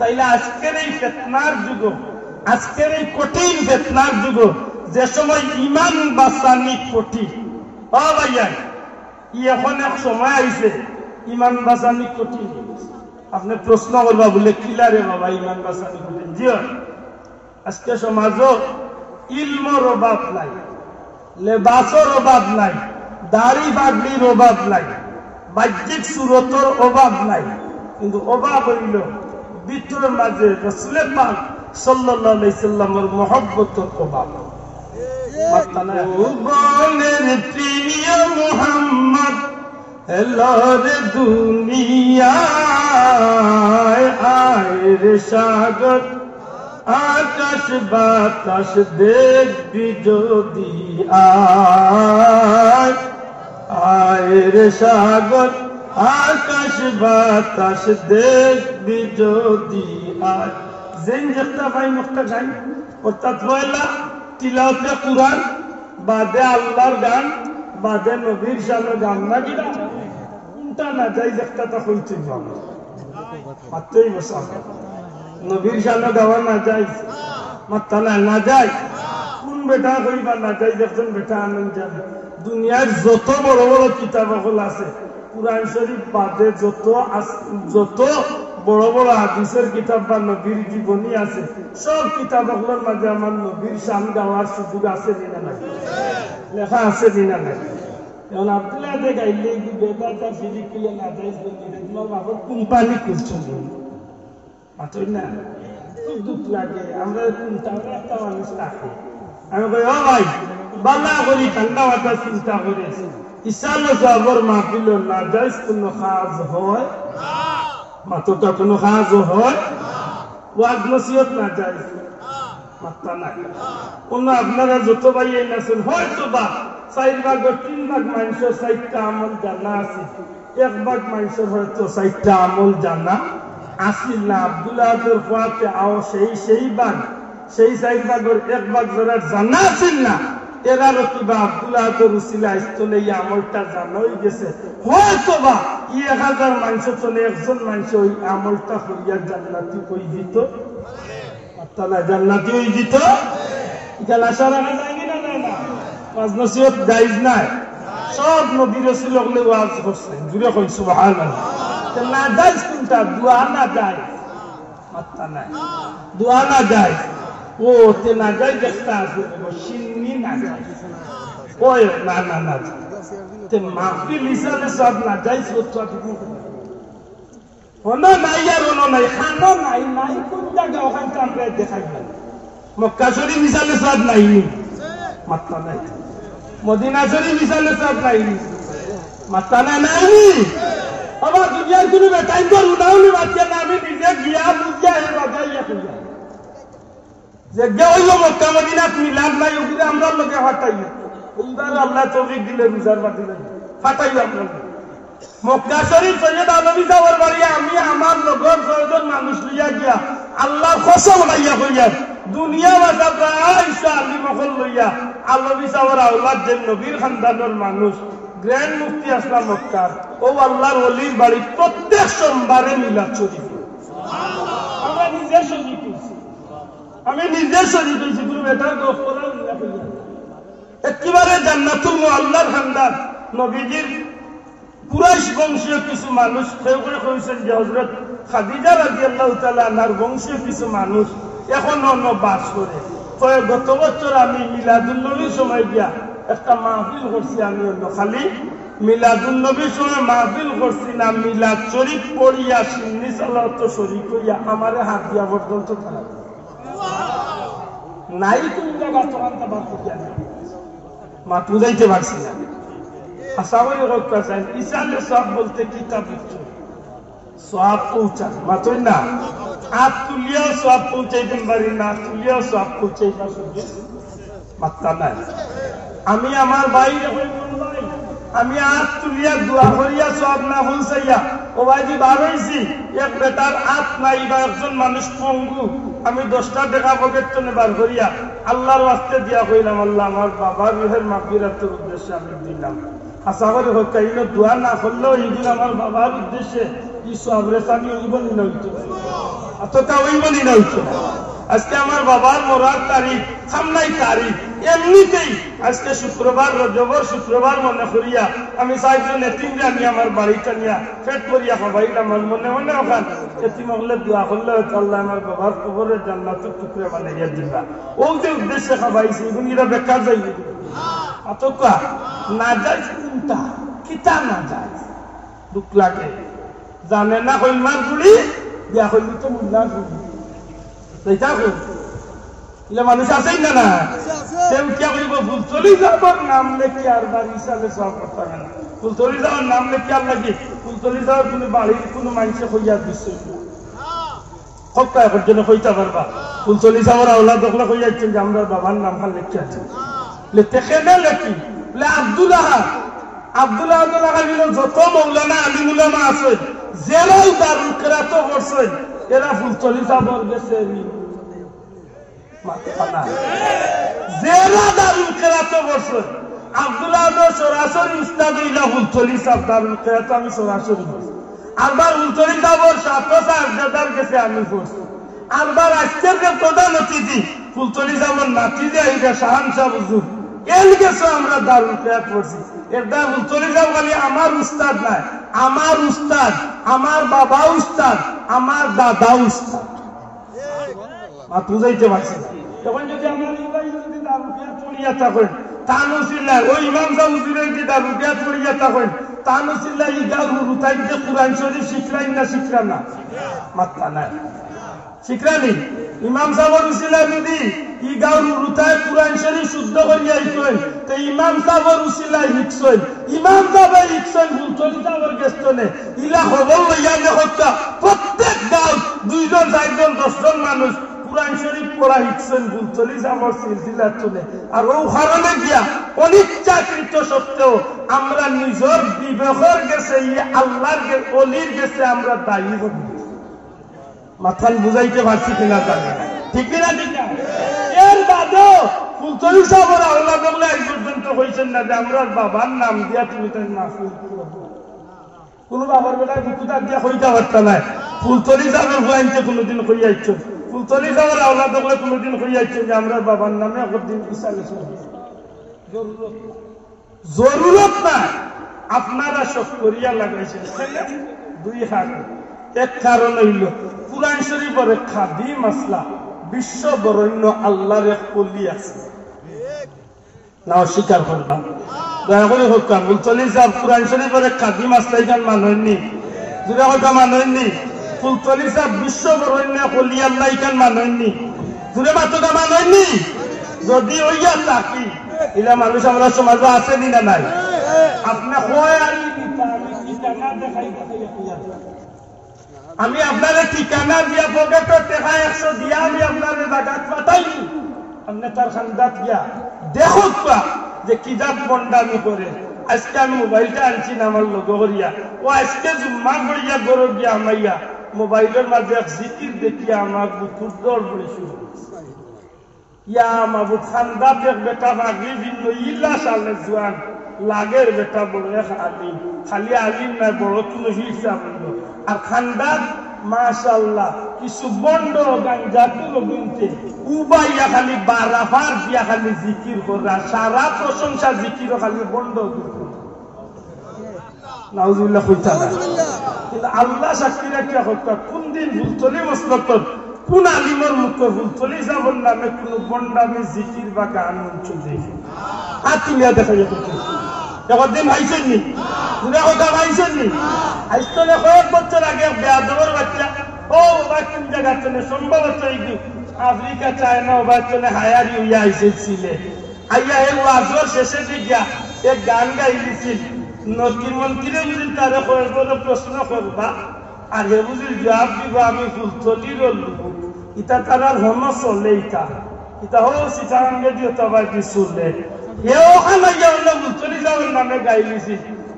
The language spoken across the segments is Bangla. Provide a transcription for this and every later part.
তাইলে আজকের এই ফিতনার যুগ, আজকের এই কঠিন ফিতনার যুগ, যে সময় ইমান বাঁচানি কঠিন, ও ভাইয়া এখন এক সময় আইছে ইমান বাঁচানি কঠিন। আপনি প্রশ্ন করবা বলে কিলারে বাবা ইমান বাঁচানি কঠিন? জিও, আজকে সমাজও ইলমর অভাব নাই, লেবাসর অভাব নাই, দাড়ি বাগড়ির অভাব নাই, বাহ্যিক সুরতর অভাব নাই, কিন্তু অভাব হইল ভিতরের মাঝে রাসূলে পাক সাল্লাল্লাহু আলাইহি সাল্লামের মহব্বতের অভাব। বলের প্রিয় মুহাম্মদ এলোর দুনিয়ায়, আয় রে সাগর আকাশ বাতাস দেখবি যদি, আয় আয় রে সাগর আকাশ বাতাস দেখবি যদি, আয়। যেন যেটা ভাই মুখটা গাই, অর্থাৎ পয়লা তিলাওয়াতে কুরআন, বাদে আল্লাহর গান, বাদে নবীর শানের গান, না কিনা? কোনটা না যাই একটা তা হইতে পারে মাত্রই বসা, নবীর শানে গাওয়া না যাই, মাত্রা না যায়। কোন বেটা কইবা না যাই, দেখছেন বেটা আনন্দ যাবে। দুনিয়ার যত বড় বড় কিতাব আছে, কুরআন শরীফ বাদে যত বড় বড় হাদিসের কিতাব বা নবীর জীবনী আছে, সব কিতাবগুলোর মাঝে আমার নবীর শান গাওয়ার সুযোগ আছে কিনা নাই, লেখা আছে কিনা নাই। এখন আব্দুল্লাহ দে গাইলে কি বেটা তার ফিজিক কিলে না যাই, তোমার বাবা কোম্পানি করছো মাত্রই না, খুব দুঃখ লাগে। আমরা একটা মানুষ থাকে, আমি কই ও ভাই বালা করি ঠান্ডা মাথা চিন্তা করে ইসালে যাবর মাহফিল না যাইস কোন কাজ হয়, মাত্রটা কোনো কাজ হয়, ওয়াজ নসিহত না যাইস মাত্রা না। অন্য আপনারা যত ভাই আছেন হয়তো বা 4 ভাগের 3 ভাগ মানুষের 4টা আমল জানা আছে, 1 ভাগ মানুষের হয়তো 4টা আমল জানা আসিল না। আব্দুল্লাহর ফাতে আও সেই ভাগ, সেই 4 ভাগের 1 ভাগ যারা জানা আসিল না, এরারও কিবা আব্দুল্লাহর উসিলা ইস্তলে এই আমলটা জানা হয়ে গেছে। হয়তো বা 1000 মানুষ চলে একজন মানুষ ওই আমলটা করিয়া জান্নাতি কই দিত, তারা জান্নাতি হয়ে দিত। এখানে আশা রাখা যায় কিনা যায় না? ওয়াজ নসিহত জায়েজ নাই, সব নবী রাসূল ওগুলো ওয়াজ করছে, জুড়ে কই সুবহানাল্লাহ। না জায়েজ কোনটা? দোয়া না জায়েজ, মাত্রা নাই, দোয়া না জায়েজ। ও তে না জায়েজ একটা আছে, শিন্নি না জায়েজ, ওই না না না তে মাহফিল হিসাবে সব না জায়েজ হচ্ছে। হনো নাই আর হনো নাই, খানো নাই, নাই কোন জায়গা ওখানটা আমরা দেখাই নাই। মক্কা শরীফ মিশালে সব নাইনি, মাত্রা নাই। মদিনা শরীফ মিশালে সব নাইনি, মাত্রা নাই, নাইনি। আবার দুনিয়ার কোনো বেটাই তো উনাউনি বাচ্চা না, আমি নিজে গিয়া বুঝিয়া হে বাজাইয়া খুঁজা যে গে হইল মক্কা মদিনাত মিলাদ নাই, ওগুলো আমরা লোকে ফাটাই। এইবার আল্লাহ তৌফিক দিলে বিচার দিলেন ফাটাই আমরা মক্কা শরীফ সৈয়দ আলমী সাহেবের বাড়ি আমি আমার নগর 6 জন মানুষ লইয়া গিয়া আল্লাহর কসম লাইয়া কইয়া দুনিয়া বাসা প্রায় 40 মহল লইয়া আলমী সাহেবের আওলাদ যে নবীর খানদানের মানুষ গ্র্যান্ড মুফতি আসলাম মক্কার, ও আল্লাহর ওলির বাড়ি প্রত্যেক সোমবারে মিলাদ শরীফ আমরা নিজে শরীফ করছি, আমি নিজে শরীফ হয়েছি। কোনো বেটার গপ করা একেবারে জান্নাতুল মুআল্লার খানদান নবীজির কুরাইশ বংশীয় কিছু মানুষ কেউ করে কইছেন যে হযরত খাদিজা রাদিয়াল্লাহু তাআলা আনহার বংশীয় কিছু মানুষ এখনো বাস করে। তো গত বছর আমি মিলাদুন নবীর সময় গিয়া একটা মাহফিল করছি, আমি অন্য খালি মিলাদুন নবীর সময় মাহফিল করছি না, মিলাদ শরীফ পড়িয়া সুন্নি সালাত শরীফ কইয়া আমারে হাত দিয়া পর্যন্ত খারাপ নাই। কোন জায়গা তখন তা বাদ করিয়া মা বুঝাইতে পারছি না। আসামে রক্ষা চাই ইসালে সব বলতে কিতাব সব পৌঁছান মাত্র না, হাত তুলিয়াও সব পৌঁছাইতেন পারি না, তুলিয়াও সব পৌঁছাইতে মাত্রা নাই। আমি আমার বাইরে আমি হাত তুলিয়া দোয়া করিয়া সব না পৌঁছাইয়া ও ভাইজি বার হয়েছি, এক বেটার হাত নাই বা একজন মানুষ পঙ্গু, আমি 10টা টাকা পকেট টনে বার করিয়া আল্লাহর ওয়াস্তে দিয়া কইলাম আল্লাহ আমার বাবার রুহের মাগফিরাতের উদ্দেশ্যে আমি দিলাম। আশা করি হইল দোয়া না করলেও এইদিন আমার বাবার উদ্দেশ্যে কি সব রেসানি হইব না। অতটা ওই বলি না হইতো না। আজকে আমার বাবার মরার তারিখ সামনাই তারিখ এমনিতেই আজকে শুক্রবার রজবর শুক্রবার মনে করিয়া আমি চাইজন এতিমরে আমি আমার বাড়িটা নিয়া ফেট করিয়া খাবাইলাম আমার মনে মনে ওখান এতিম হলে দোয়া করলে আল্লাহ আমার বাবার কবরে জান্নাতের টুকরে বানাইয়া দিবা ও যে উদ্দেশ্যে খাবাইছি এগুলিরা বেকার যাই অতকা না যায় কোনটা কিতা না যায় দুঃখ লাগে জানে না কইমার গুলি বিয়া করলি তো মুল্লার গুলি মানুষ আছেই না না ফুলতলি যাবার নাম লেখি আর বাড়ি হিসাবে সব করতে হবে না ফুলতলি যাওয়ার নাম লেখি আর নাকি ফুলতলি যাওয়ার কোন বাড়ির কোন মানুষে হইয়া দিচ্ছে সপ্তাহ পর্যন্ত হইতে পারবা ফুলতলি যাওয়ার আওলা দখলে হয়ে যাচ্ছেন যে আমরা বাবার নাম খান লেখি আছে লেখে লেখি বলে আব্দুল্লাহ যত মৌলানা আলিমুলামা আছে জেলাও দারুল কেরাত করছে এরা ফুলতলি যাবার গেছে জেলা দারুল কেরাত করছে আব্দুল্লাহ সরাসরি উস্তাদ হইলা ফুলতলি সাহেব দারুল কেরাত আমি সরাসরি আরবার ফুলতলি যাবার সাতদার গেছে আমি করছি আরবার আজকের প্রধান অতিথি ফুলতলি যাবার নাতি যে এইটা শাহান শাহ হুজুর এর গেছে আমরা দারুল কেরাত করছি এটা ফুলতলি যাব খালি আমার উস্তাদ নাই আমার উস্তাদ আমার বাবা উস্তাদ আমার দাদা উস্তাদ বুঝাইতে পারছি তখন যদি আমার যদি দারুল কেরাত পড়িয়া থাকেন তানুসিল্লাহ ওই ইমাম সাহেব হুজুরের কি দারুল কেরাত পড়িয়া থাকেন তানুসিল্লাহ ই গারু রুতাইতে কুরআন শরীফ শিখরাই না শিখরা না মাত্রা নাই শিখরানি ইমাম সাহেবের উসিলা যদি ই গারু রুতাই কুরআন শরীফ শুদ্ধ করিয়া আইছেন তে ইমাম সাহেবের উসিলা হিকছেন ইমাম সাহেব হিকছেন ফুলতলি সাহেবের গেস্তনে ইলা খবর লইয়া দেখতা প্রত্যেক গাঁও 2 জন 4 জন 10 জন মানুষ কুরআন শরীফ পড়া হিকছেন ফুলতলি সাহেবের সিলসিলা চলে আর ও কারণে গিয়া অনিচ্ছাকৃত সত্ত্বেও আমরা নিজের বিবেকের গেছে আল্লাহর ওলির গেছে আমরা দায়ী হই মাথান বুঝাইতে পারছি কিনা জানি ঠিক কিনা ঠিক না এর বাদেও ফুলতলি সাহেবের আল্লাহ বলে এক পর্যন্ত হয়েছেন না যে আমরা বাবার নাম দিয়া তুমি তাই মাহফিল কোন বাবার বেটা দুটা দিয়া হইতে পারত না ফুলতলি সাহেবের ভয়ানতে কোনোদিন হইয়াইছ ফুলতলি সাহেবের আল্লাহ বলে কোনোদিন হইয়াইছ যে আমরা বাবার নামে একদিন ইসালে জরুরত নাই আপনারা সব করিয়া লাগাইছেন 2 হাত এক কারণ হইল কুরআন শরীফের খাদি মাসলা বিশ্ব বরেণ্য আল্লাহর এক কলি আছে না অস্বীকার করবা দয়া করে হোক ফুলতলি সাহেব কুরআন শরীফের খাদি মাসলা এখান মানয়নি যদি কথা মানয়নি ফুলতলি সাহেব বিশ্ব বরেণ্য কলি আল্লাহ এখান মানয়নি যদি মাত্রটা মানয়নি যদি হইয়া থাকি এলা মানুষ আমরা সমাজে আছে না নাই আপনি আমি আপনার ঠিকানা দিয়া পকেট টেকা 100 দিয়া আমি আপনার জায়গাত পাঠাইনি আপনি তার খান্দাত গিয়া দেখো যে কি জাত বন্ডামি করে আজকে আমি মোবাইলটা আনছি না আমার লোক করিয়া ও আজকে জুম্মা করিয়া গরু গিয়া আমাইয়া মোবাইলের মাঝে এক জিকির দেখিয়া আমার বুকুর দৌড় পড়ে শুরু ইয়া মাবুদ খান্দা দেখ বেটা মাগরি ভিন্ন ইল্লা সালে জওয়ান লাগের বেটা বড় এক আলিম খালি আলিম না বড় কোন হিসাব হইল আর খান্দা মাশাআল্লাহ কিছু বন্ড গাঞ্জা তুলো গুনতে উবাইয়া খালি বারাফার দিয়া খালি জিকির করা সারা প্রশংসা জিকির খালি বন্ড নাউজুবিল্লাহ কইতা না কিন্তু আল্লাহ সাক্ষী রাখিয়া হত্যা কোন দিন ফুলতলি মসলকত কোন আলিমের মুখে ফুলতলি যাবর নামে কোন বন্ডামি জিকির বা গান চলছে আতিমিয়া দেখা যাবে একদিন ভাইছেন নি দুটা কথা ভাইছেন নি আজকে কয়েক বছর আগে বেয়াদবের বাচ্চা ও বাচ্চা জায়গা চলে সম্ভবত আফ্রিকা চায়না ও বাচ্চা হায়ারি হইয়া আইসেছিলে আইয়া এই ওয়াজর শেষে দিকে এক গান গাইলিছিল নদীর মন্ত্রী বুঝি তারে কয়েকবার প্রশ্ন করবা আর হে বুঝির জবাব দিব আমি ফুলতলির লোক ইটা তার হন চলে ইটা হো সিটাঙ্গে দিয়ে তবার কি চলে এও খানাইয়া হলে ফুলতলি যাওয়ার নামে গাইলিছি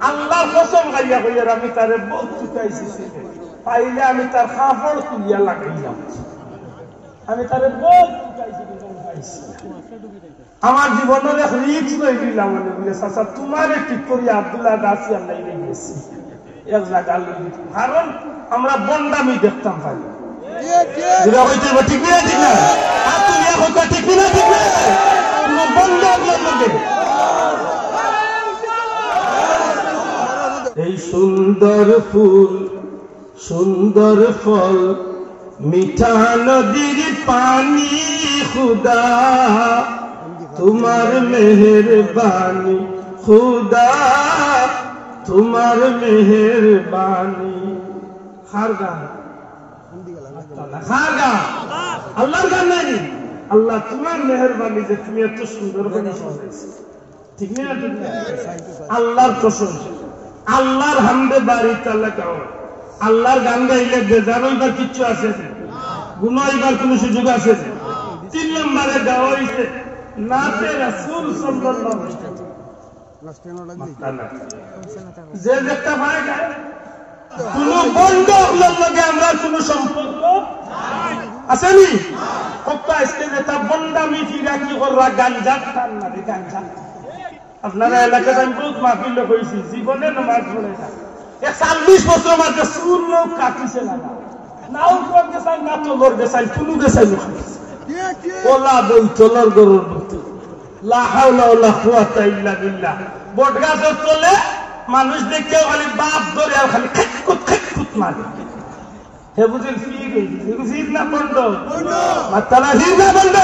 আল্লাহ কসম খাইয়া কইয়ার আমি তারে বহুত চুকাইছি পাইলে আমি তার কাপড় তুলিয়া লাগাইলাম আমি তারে বহুত চুকাইছি আমার জীবনের এক রিক্স লই দিলাম বলে চাচা তোমারে ঠিক করি আব্দুল্লাহ দাসি আল্লাহ গেছি এক জায়গা কারণ আমরা বন্ডামি দেখতাম ভাই যেটা হইতে ঠিক না ঠিক না আর তুমি এখন ঠিক না ঠিক না তুমি বন্ধ আপনার এই সুন্দর ফুল সুন্দর ফল মিঠা নদীর পানি খুদা তোমার মেহেরবানি খুদা তোমার মেহেরবানি খার গান খার গান আল্লাহর গান নাই আল্লাহ তোমার মেহেরবানি যে তুমি এত সুন্দর করে সাজাইছো ঠিক না ঠিক না আল্লাহর প্রশংসা আল্লাহর হামদে বাড়ি তাআলা গাও আল্লাহর গান গাইলে বেজার হইবার কিচ্ছু আছে গুনাহ হইবার কোনো সুযোগ আছে 3 নম্বরে গাওয়া হইছে নাতে রাসূল সাল্লাল্লাহু আলাইহি ওয়াসাল্লাম যে একটা ভাই গায় কোন বন্ধ আল্লাহর লগে আমরা কোনো সম্পর্ক আছে নি কত আজকে যেটা বন্দামি ফিরা কি কররা গাঞ্জা টান না গাঞ্জা আপনারা এলাকায় আমি বহুত মাহফিল কইছি জীবনে নামাজ পড়ে না 40 বছর মাঝে সুর লোক কাটিছে না নাও কোন গেছাই না তোলর গেছাই তুলু গেছাই ওলা বই তোলর গরুর মতো লা হাওলা ওয়ালা কুওয়াতা ইল্লা বিল্লাহ বট গাছের তলে মানুষ দেখে খালি বাপ ধরে আর খালি খেকুত মারে হে বুঝিল ফির না বন্ধ মাতালা ফির না বন্ধ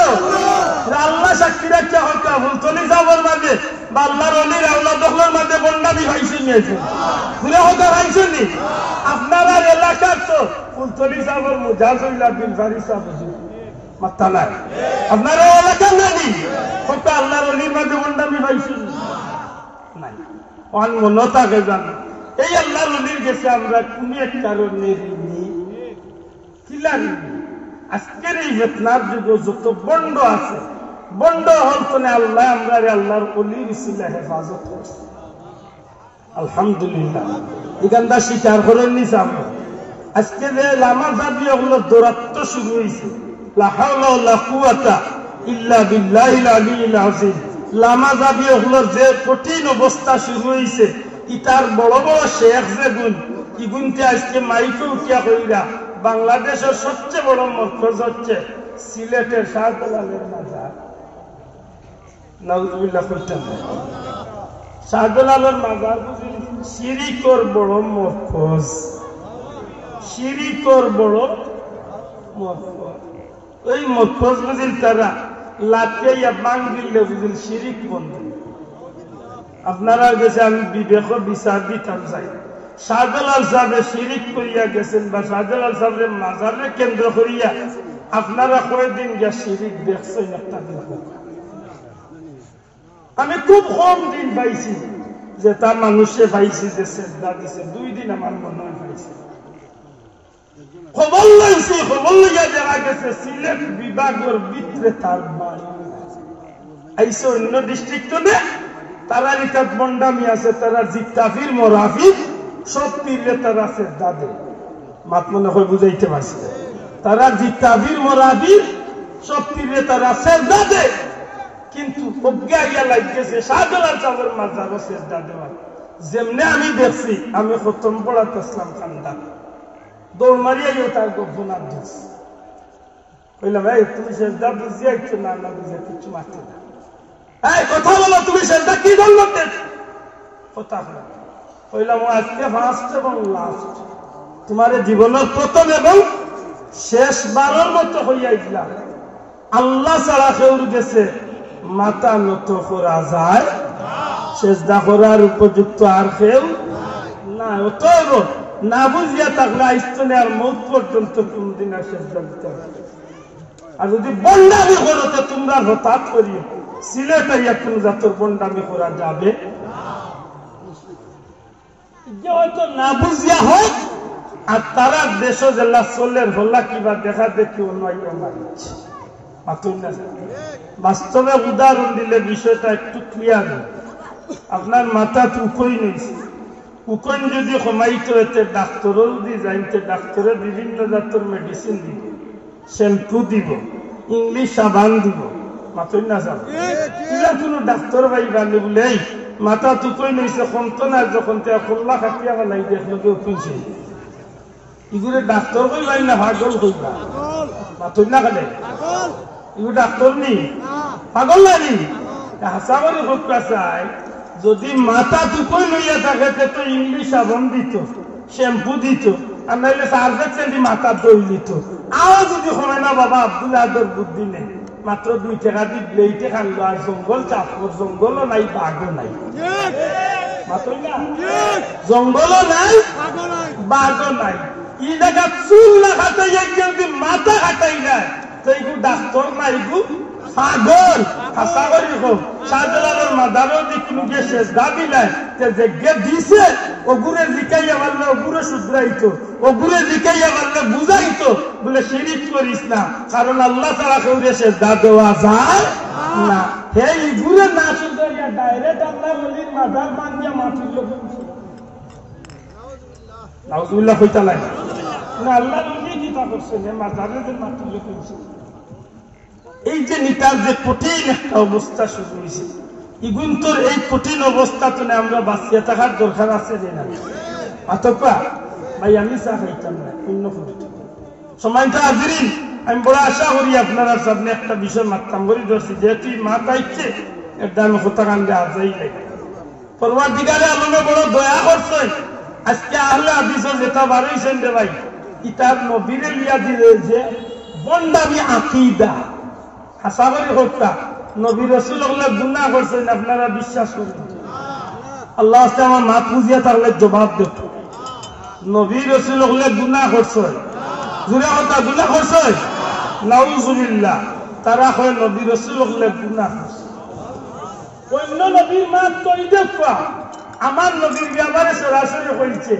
আল্লাহ সাক্ষী রাখছে হকা ফুলতলি যাবার মাঝে বা আল্লাহর ওলির আল্লাহ দখলের মাঝে বন্ডামি ভাইছে নিয়েছে ঘুরে হকা ভাইছে নি আপনারা এলাকার তো ফুলতলি যাবার মুজাহিদুল্লাহ বিন ফারিস সাহেব মাতালা আপনারা এলাকার নানি হকা আল্লাহর ওলির মাঝে বন্ডামি ভাইছে নাই অন মনতাকে জানো এই আল্লাহর ওলির কাছে আমরা কোন এক কারণে ঋণী কিলারি আজকের এই ফিতনার যুগে যত বন্ড আছে বন্ড হল তনে আল্লাহ আমরা আল্লাহর ওলির উসিলা হেফাজত করছি আলহামদুলিল্লাহ এখানটা স্বীকার করেন নিছে আমরা আজকে যে লামা জাবি ওগুলো দৌরাত্ম শুরু হয়েছে লা হাওলা ওয়ালা কুওয়াতা ইল্লা বিল্লাহিল আলিয়্যিল আযীম লামা জাবি ওগুলোর যে কঠিন অবস্থা শুরু হয়েছে ইতার বড় বড় শেখ যে গুণ ইগুনতে আজকে মাইকে উঠিয়া কইরা বাংলাদেশের সবচেয়ে বড় মরকজ হচ্ছে সিলেটের শাহজালালের মাজার নাউজুবিল্লাহ কইতেন শাহজালালের মাজার বুঝি শিরিকর বড় মরকজ শিরিকর বড় মরকজ ওই মরকজ বুঝিল তারা লাতিয়াইয়া বাং দিলে বুঝিল শিরিক বন্ধ আপনারা গেছে আমি বিবেক বিচার দিতাম চাই শাহজালাল সাহেব শিরিক করিয়া গেছেন বা শাহজালাল সাহেবের মাজারে কেন্দ্র করিয়া আপনারা কয়েকদিন গিয়া শিরিক দেখছেন একটা দিন আমি খুব কম দিন পাইছি যে তার মানুষে পাইছি যে শ্রদ্ধা দিছে 2 দিন আমার মনে হয় পাইছি খবর লইছে খবর লইয়া দেখা গেছে সিলেট বিভাগের ভিতরে তার বাড়ি আইসে অন্য ডিস্ট্রিক্ট নে তারা রিকাত বন্ডামি আছে তারা জিত্তাফির মোরাফির সব পীরে তারা শ্রদ্ধা দেয় মাত মনে হয় বুঝাইতে পারছি তারা জিত্তাফির মোরাফির সব পীরে তারা শ্রদ্ধা দেয় কিন্তু অজ্ঞাইয়া লাগতেছে শাহজালাল সাহেবের মাজারও শ্রদ্ধা দেওয়া যেমনে আমি দেখছি আমি খতম পড়াতে ইসলাম খান্দা দৌড় মারিয়া গিয়ে তার গোপনার দিস কইলাম এই তুমি শ্রদ্ধা বুঝিয়া একটু না না বুঝিয়া কিছু মারতে না এই কথা বলো তুমি শ্রদ্ধা কি দল করতে কথা বলো কইলাম আজকে ফার্স্ট এবং লাস্ট তোমার জীবনের প্রথম এবং শেষ বারের মতো হইয়া দিলাম আল্লাহ ছাড়া কেউ গেছে মাথা নত করা যায় সেজদা করার উপযুক্ত আর কেউ না অতএব না বুঝিয়া থাকলে আইস্তনে আর মৌত পর্যন্ত কোনদিন আর সেজদা দিতে হবে আর যদি বন্ডামি করতে তোমরা হঠাৎ করিও সিলেট আইয়া কোন জাতর বন্ডামি করা যাবে যে হয়তো না বুঝিয়া হোক আর তারা দেশ জেলা চলের হল্লা কিবা দেখা দেখি অন্য মারিচ্ছে বাস্তবে উদাহরণ দিলে বিষয়টা একটু ক্লিয়ার আপনার মাথা উকই নিয়েছে উকইন যদি কমাইতে হইতে ডাক্তারও যদি যাইতে ডাক্তারে বিভিন্ন জাতের মেডিসিন দিব শ্যাম্পু দিব ইংলিশ সাবান দিব মাথুই না যাব এগুলা কোনো ডাক্তার ভাই বানি বলে এই মাথা তুকই নিয়েছে কমতো না যখন তে খোল্লা খাটিয়া বানাই দেখলো কেউ কিনছে এগুলো ডাক্তার কইবাই না পাগল কইবা মাতুই না কেন এগুলো ডাক্তার নি পাগল নানি হাসা করে হত্যা চাই যদি মাথা টুকুই লইয়া থাকে তো ইংলিশ সাবান দিত শ্যাম্পু দিত আর নাইলে সার্ভেক্ট সেন্টি মাথা দই দিত আও যদি হয় না বাবা আব্দুল আদর বুদ্ধি নেই মাত্র 2 টাকা দিয়ে ব্লেডে খানলো আর জঙ্গল চাপর জঙ্গলও নাই বাঘও নাই জঙ্গলও নাই বাঘও নাই এই জায়গা চুল না খাটাই যদি মাথা খাটাই যায় তো এইগু ডাক্তার না এইগু পাগল হাসা করি হোক শাহজালালের মাদারও দেখুন গিয়ে শেষ দা দিলাই যে গে দিছে ওগুরে জিকাইয়া মারলে ওগুরে শুধরাইতো ওগুরে জিকাইয়া মারলে বুঝাইতো বলে শিরিক করিস না কারণ আল্লাহ তাআলা কেউরে শেষ দা দেওয়া যায় না হে এগুরে না শুধরাইয়া ডাইরেক্ট আল্লাহ ওলির মাদার বানিয়ে মাটির লোক নাউজুবিল্লাহ কইতা লাগে না আল্লাহ ওলি কি তা করছে না মাদারের মাটির লোক এই যে নিতার যে কঠিন একটা অবস্থা শুরু হয়েছে ইগুন তোর এই কঠিন অবস্থা তো আমরা বাঁচিয়ে থাকার দরকার আছে না অতপা ভাই আমি চা খাইতাম না অন্য সময় তো হাজিরিন আমি বড় আশা করি আপনারা সামনে একটা বিষয় মারতাম বলি ধরছি যেহেতু মা পাইছে এর দাম হতাকাণ্ডে আজই লাগে পরবর্তীকালে আমাকে বড় দয়া করছে আজকে আহলে হাদিসের যেটা বারইছেন রে ভাই কিতাব নবীরে লিয়া দিলে যে বন্দামি আকীদা হাসা করে হত্যা নবী রাসূল গুনাহ করছেন আপনারা বিশ্বাস করেন আল্লাহ আজকে আমার মা পুজিয়া তাহলে জবাব দেব নবী রাসূল গুনাহ করছেন জুরা হত্যা গুনাহ করছেন নাউজুবিল্লাহ তারা হয় নবী রাসূল গুনাহ করছে অন্য নবীর মা তৈ দেখবা আমার নবীর ব্যাপারে সরাসরি হয়েছে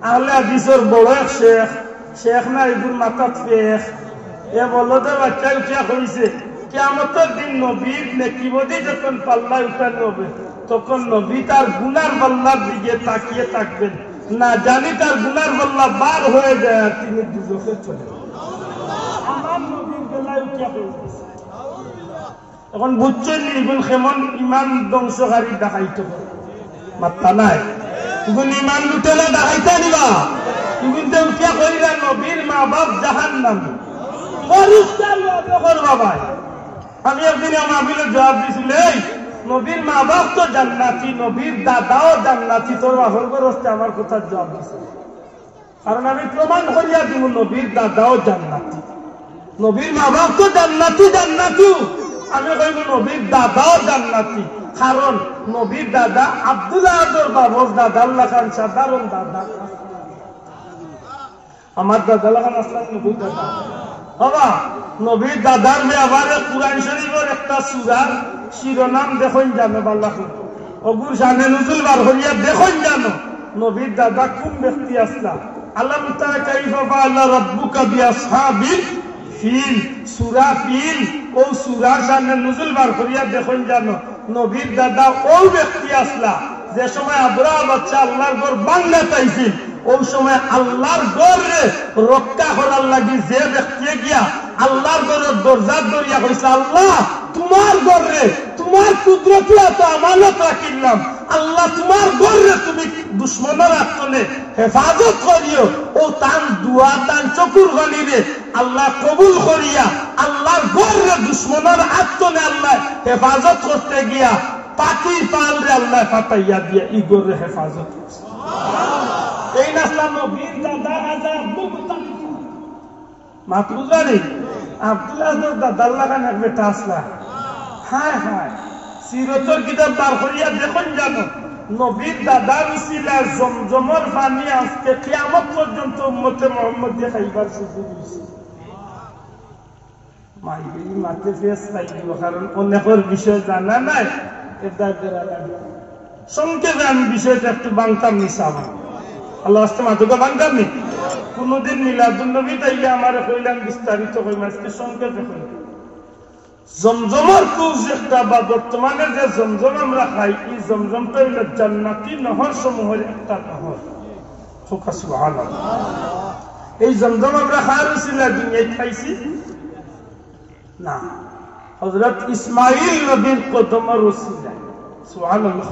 আহলে হাদিসের বড় এক শেখ না এগুর মাথাত ফেক এ বলতে বাচ্চা উঠিয়া হয়েছে কিয়ামতের দিন নবীর নেকিবদি যখন পাল্লা উঠানো হবে তখন নবী তার গুনার পাল্লার দিকে তাকিয়ে থাকবেন না জানি তার গুনার পাল্লা বার হয়ে যায় আর তিনি দুজকে চলে আমার নবীর বেলায় উঠিয়া হয়েছে এখন বুঝছেন এগুলো কেমন ইমান ধ্বংসকারী দেখাইতে পারে মাত্রা নাই এগুলো ইমান লুটেলে দেখাইতে নিবা এগুলো উঠিয়া করিলা নবীর মা বাপ জাহান্নামী আমি একদিন মাহফিলে জবাব দিছিল নবীর মা বাপ তো জান্নাতি নবীর দাদাও জান্নাতি তোর বাপর করতে আমার কথার জবাব দিছিল কারণ আমি প্রমাণ করিয়া দিব নবীর দাদাও জান্নাতি নবীর মা বাপ তো জান্নাতি আমি কইব নবীর দাদাও জান্নাতি কারণ নবীর দাদা আব্দুল্লাহ আদর বাবর দাদা আল্লাহ খান সাধারণ দাদা আমার দাদা লাগান আসলাম নবীর দাদা বাবা নবীর দাদার ব্যাপারে কুরআন শরীফের একটা সূরার শিরোনাম দেখুন জানো বাল্লাহ ওগুর শানে নুজুল বার হইয়া দেখুন জানো নবীর দাদা কোন ব্যক্তি আসলা আলাম তারা কাইফা ফাআলা রাব্বুকা বিআসহাবিল ফিল সূরা ফিল ও সূরার শানে নুজুল বার হইয়া দেখুন জানো নবীর দাদা ওই ব্যক্তি আসলা যে সময় আব্রাহা বাচ্চা আল্লাহর ঘর বাংলা পাইছিল ওই সময় আল্লাহর ঘরে রক্ষা করার লাগি যে ব্যক্তি গিয়া আল্লাহর ঘরের দরজা ধরিয়া কইছে আল্লাহ তোমার ঘরে তোমার কুদরত তো আমানত রাখিলাম আল্লাহ তোমার ঘরে তুমি দুশমনের আত্মনে হেফাজত করিও ও তান দুয়া তান চকুর গলিরে আল্লাহ কবুল করিয়া আল্লাহর ঘরে দুশমনের আত্মনে আল্লাহ হেফাজত করতে গিয়া পাখি পালরে আল্লাহ ফাটাইয়া দিয়া ই ঘরে হেফাজত করছে এই নাসলা নবীর দাদা হাজার মাতবুজারি আব্দুল্লাহ দাদার লাগান এক বেটা আসলা হায় হায় সিরতর কিতাব বার করিয়া দেখুন জানো নবীর দাদার উসিলা জমজমের পানি আজকে কিয়ামত পর্যন্ত উম্মতে মুহাম্মদ দিয়ে খাইবার সুযোগ হয়েছে মাইবেই মাতে ফেস পাইব কারণ অনেকের বিষয় জানা নাই সংক্ষেপে আমি বিষয়টা একটু বাংতাম নিসাবা আল্লাহ আস্তে মাতুকা বাংতাম নি কোনদিন মিলাদুন নবী তাইলে আমার কইলাম বিস্তারিত কইম আজকে সংক্ষেপে কইম জমজমের প্রজেক্টটা বা বর্তমানে যে জমজম আমরা খাই এই জমজমটা হইল জান্নাতি নহর সমূহের একটা নহর সুবহানাল্লাহ এই জমজম আমরা খাওয়ার উসিলা দুনিয়ায় খাইছি না হযরত ইসমাঈল নবীর কদমের উসিলা সুবহানাল্লাহ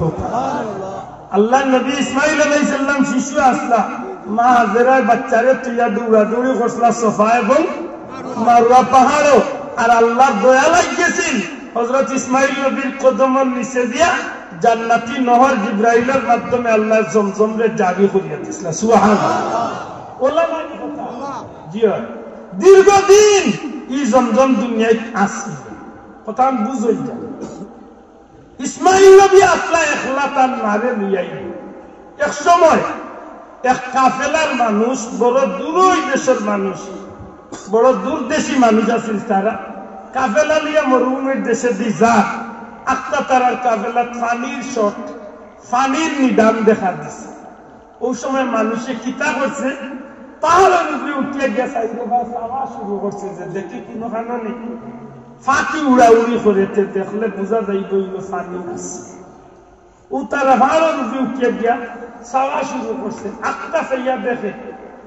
আল্লাহ নবী ইসমাঈল আলাইহিস সালাম শিশু আসলা মা হাজেরার বাচ্চারে তুইয়া দৌড়াদৌড়ি করছিলা সোফা এবং মারুয়া পাহাড়ও, আর আল্লাহ দয়া লাগিয়েছিল হযরত ইসমাইল নবীর কদমের নিচে দিয়া জান্নাতি নহর জিব্রাইলের মাধ্যমে আল্লাহ জমজমরে জারি করিয়া দিছিল। সুবহানাল্লাহ। ওলামার কথা জি হয়, দীর্ঘদিন এই জমজম দুনিয়ায় আসছিল, কথা বুঝই যায়। ইসমাইল নবী আসলা একলা তার নারে নিয়াই, এক সময় এক কাফেলার মানুষ, বড় দূর দেশের মানুষ, বড় দূরদেশী মানুষ আছিল, তারা কাফেলা লিয়া মরুভূমির দেশে দি যা আত্মা তারার কাফেলা পানির শর্ট, পানির নিদান দেখা দিছে। ওই সময় মানুষে কিতা করছে, পাহাড়ের উপরে উঠিয়ে গেছে শুরু করছে যে দেখি কোনখানে নেই, ফাঁকি উড়াউড়ি করেছে, দেখলে বোঝা যাইব পানি আছে। ও তারা পাহাড়ের উপরে উঠিয়ে গিয়া চাওয়া শুরু করছে। আত্মা ফেইয়া দেখে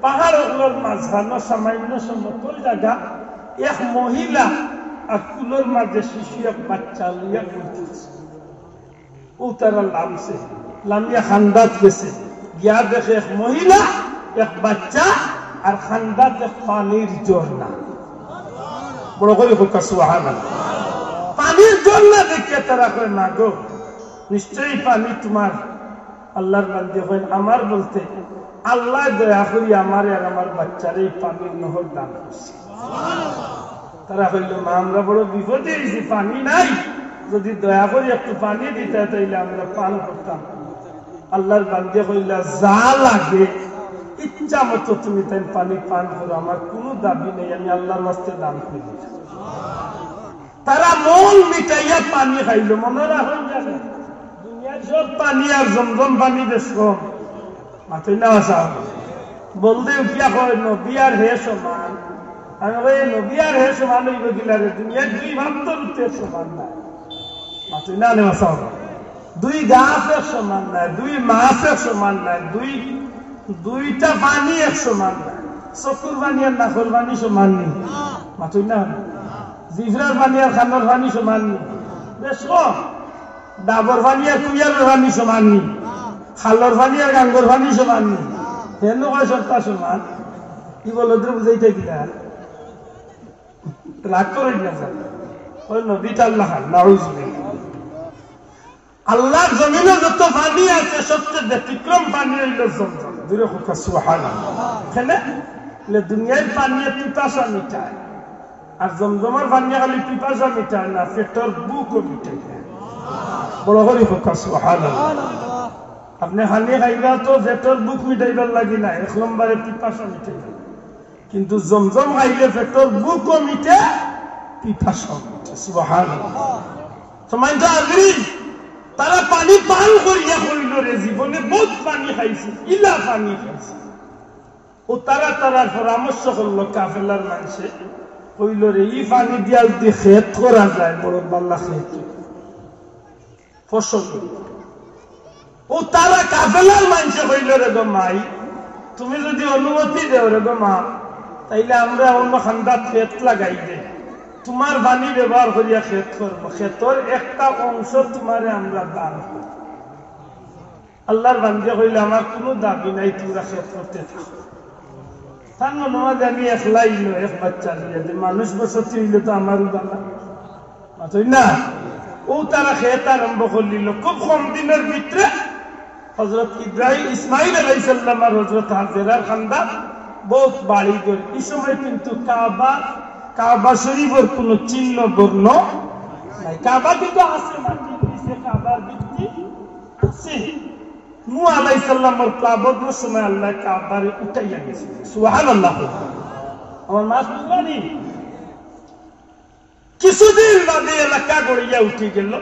পাহাড়গুলোর মাঝখানো সামান্য সমতল জায়গা এক মহিলা আর কুলোর মাঝে শিশু এক বাচ্চা লইয়া বলতেছে। ও তারা লামছে, লামিয়া খান্দাত গেছে, গিয়া দেখে এক মহিলা, এক বাচ্চা আর খান্দাত এক পানির ঝর্ণা। বড় করে হোকা সুবহানাল্লাহ। পানির ঝর্ণা দেখে তারা কয় না গো, নিশ্চয়ই পানি তোমার। আল্লাহর বান্দা কয় আমার বলতে আল্লাহ দয়া করি আমার আর আমার বাচ্চার এই পানির নহর দান করছে। তারা কইল মা আমরা বড় বিপদে এসেছি, পানি নাই, যদি দয়া করি একটু পানি দিতে তাইলে আমরা পান করতাম। আল্লাহর বান্দা কইলা যা লাগে ইচ্ছা মতো তুমি তাই পানি পান করো, আমার কোনো দাবি নেই, আমি আল্লাহর ওয়াস্তে দান করি। তারা মন মিটাইয়া পানি খাইল। মনে রাখুন যাবে দুনিয়ার সব পানি আর জমজম পানি বেশ কম, মাথুই না আসা বলতে উঠিয়া কয় নবী আর হে সমান। আমি বলি নবী আর হে সমান হইব গিলারে, দুনিয়ার দুই ভাগ তো রুতের সমান নাই, মাথুই না আনে আসা দুই গাছের সমান নাই, দুই মাছের সমান নাই, দুইটা পানি এক সমান নাই, চকুর পানি আর নাকর পানি সমান নেই, মাথুই না জিভরার পানি আর খানোর পানি সমান নেই, বেশ কম। ডাবর পানি আর কুইয়ারের পানি সমান নেই, খালর পানি আর গাঙ্গর পানি সমান নেই, হেন কয় সত্তা সমান। কি বল বুঝাইতে কিনা রাগ করে না ওই নদীটা আল্লাহ আল্লাহর জমিনে যত পানি আছে সবচেয়ে ব্যতিক্রম পানি হইল জমজম। দূরে হোকা সুবহানাল্লাহ। কেন দুনিয়ার পানি পিপাসা মিটায়, আর জমজমের পানি খালি পিপাসা মিটায় না, পেটের বুকও মিটাই। বড় করে হোকা সুবহানাল্লাহ। আপনি হানি খাইবা তো পেটের বুক মিটাইবার লাগি না, এক নম্বরে পিপাসা মিটাই, কিন্তু জমজম খাইলে পেটের বুকও মিটে, পিপাসা মিটে। সুবহানাল্লাহ। সময় তো আগরি তারা পানি পান করিয়া কইল রে জীবনে বহুত পানি খাইছে, ইলা পানি খাইছে। ও তারা পরামর্শ করলো কাফেলার মানুষে, কইল রে এই পানি দিয়া যদি খেত করা যায় বড় বাল্লা খেত ফসল। ও তারা কাফেলার মানুষে কইল রে গো মাই, তুমি যদি অনুমতি দেও রে গো মা, তাইলে আমরা অন্য খান্দাত খেত লাগাই দে, তোমার পানি ব্যবহার করিয়া খেত করবো, খেতর একটা অংশ তোমারে আমরা দান করব। আল্লাহর বান্দা কইলে আমার কোনো দাবি নাই, তোমরা খেত করতে থাকো। তার মনে আমি একলাই এক বাচ্চা নিয়ে মানুষ বসতি হইলে তো আমারও বালা মাতই না। ও তারা খেত আরম্ভ করলিল। খুব কম দিনের ভিতরে হযরত ইব্রাহিম ইসমাইল আলাইহিস সালাম আর হযরত হাজেরার খান্দা বহুত বাড়ি গড়। এই সময় কিন্তু কাবা শরীফের কোন চিহ্ন বর্ণ নাই। কাবা কিন্তু আছে, মাটির নিচে কাবার ভিত্তি আছে। নূহ আলাইহিস সালামের কাবার সময় আল্লাহ কাবারে উঠাইয়া গেছে। সুবহানাল্লাহ। আমার মাস বুঝবানি কিছুদিন বাদে এলাকা গড়িয়া উঠে গেল।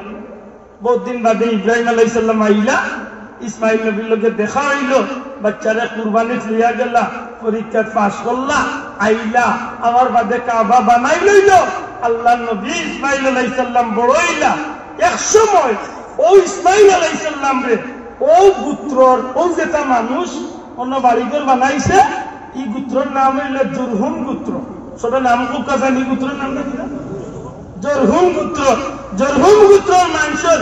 বহুত দিন বাদে ইব্রাহিম আলাইহিস সালাম আইলা, ইসমাইল নবীর লোকে দেখা হইল, বাচ্চারা কুরবানি লিয়া গেলা, পরীক্ষা পাস করলা, আইলা, আমার বাদে কাবা বানাই লইল। আল্লাহ নবী ইসমাইল আলাইহিস সালাম বড় হইলা। এক সময় ও ইসমাইল আলাইহিস সালাম রে ও গোত্রর ও যেটা মানুষ অন্য বাড়িঘর বানাইছে, এই গোত্রর নাম হইল জুরহুম গোত্র। সবাই নাম খুব কাছানি গোত্রের নাম নাকি জুরহুম গোত্র। জুরহুম গোত্রর মানুষের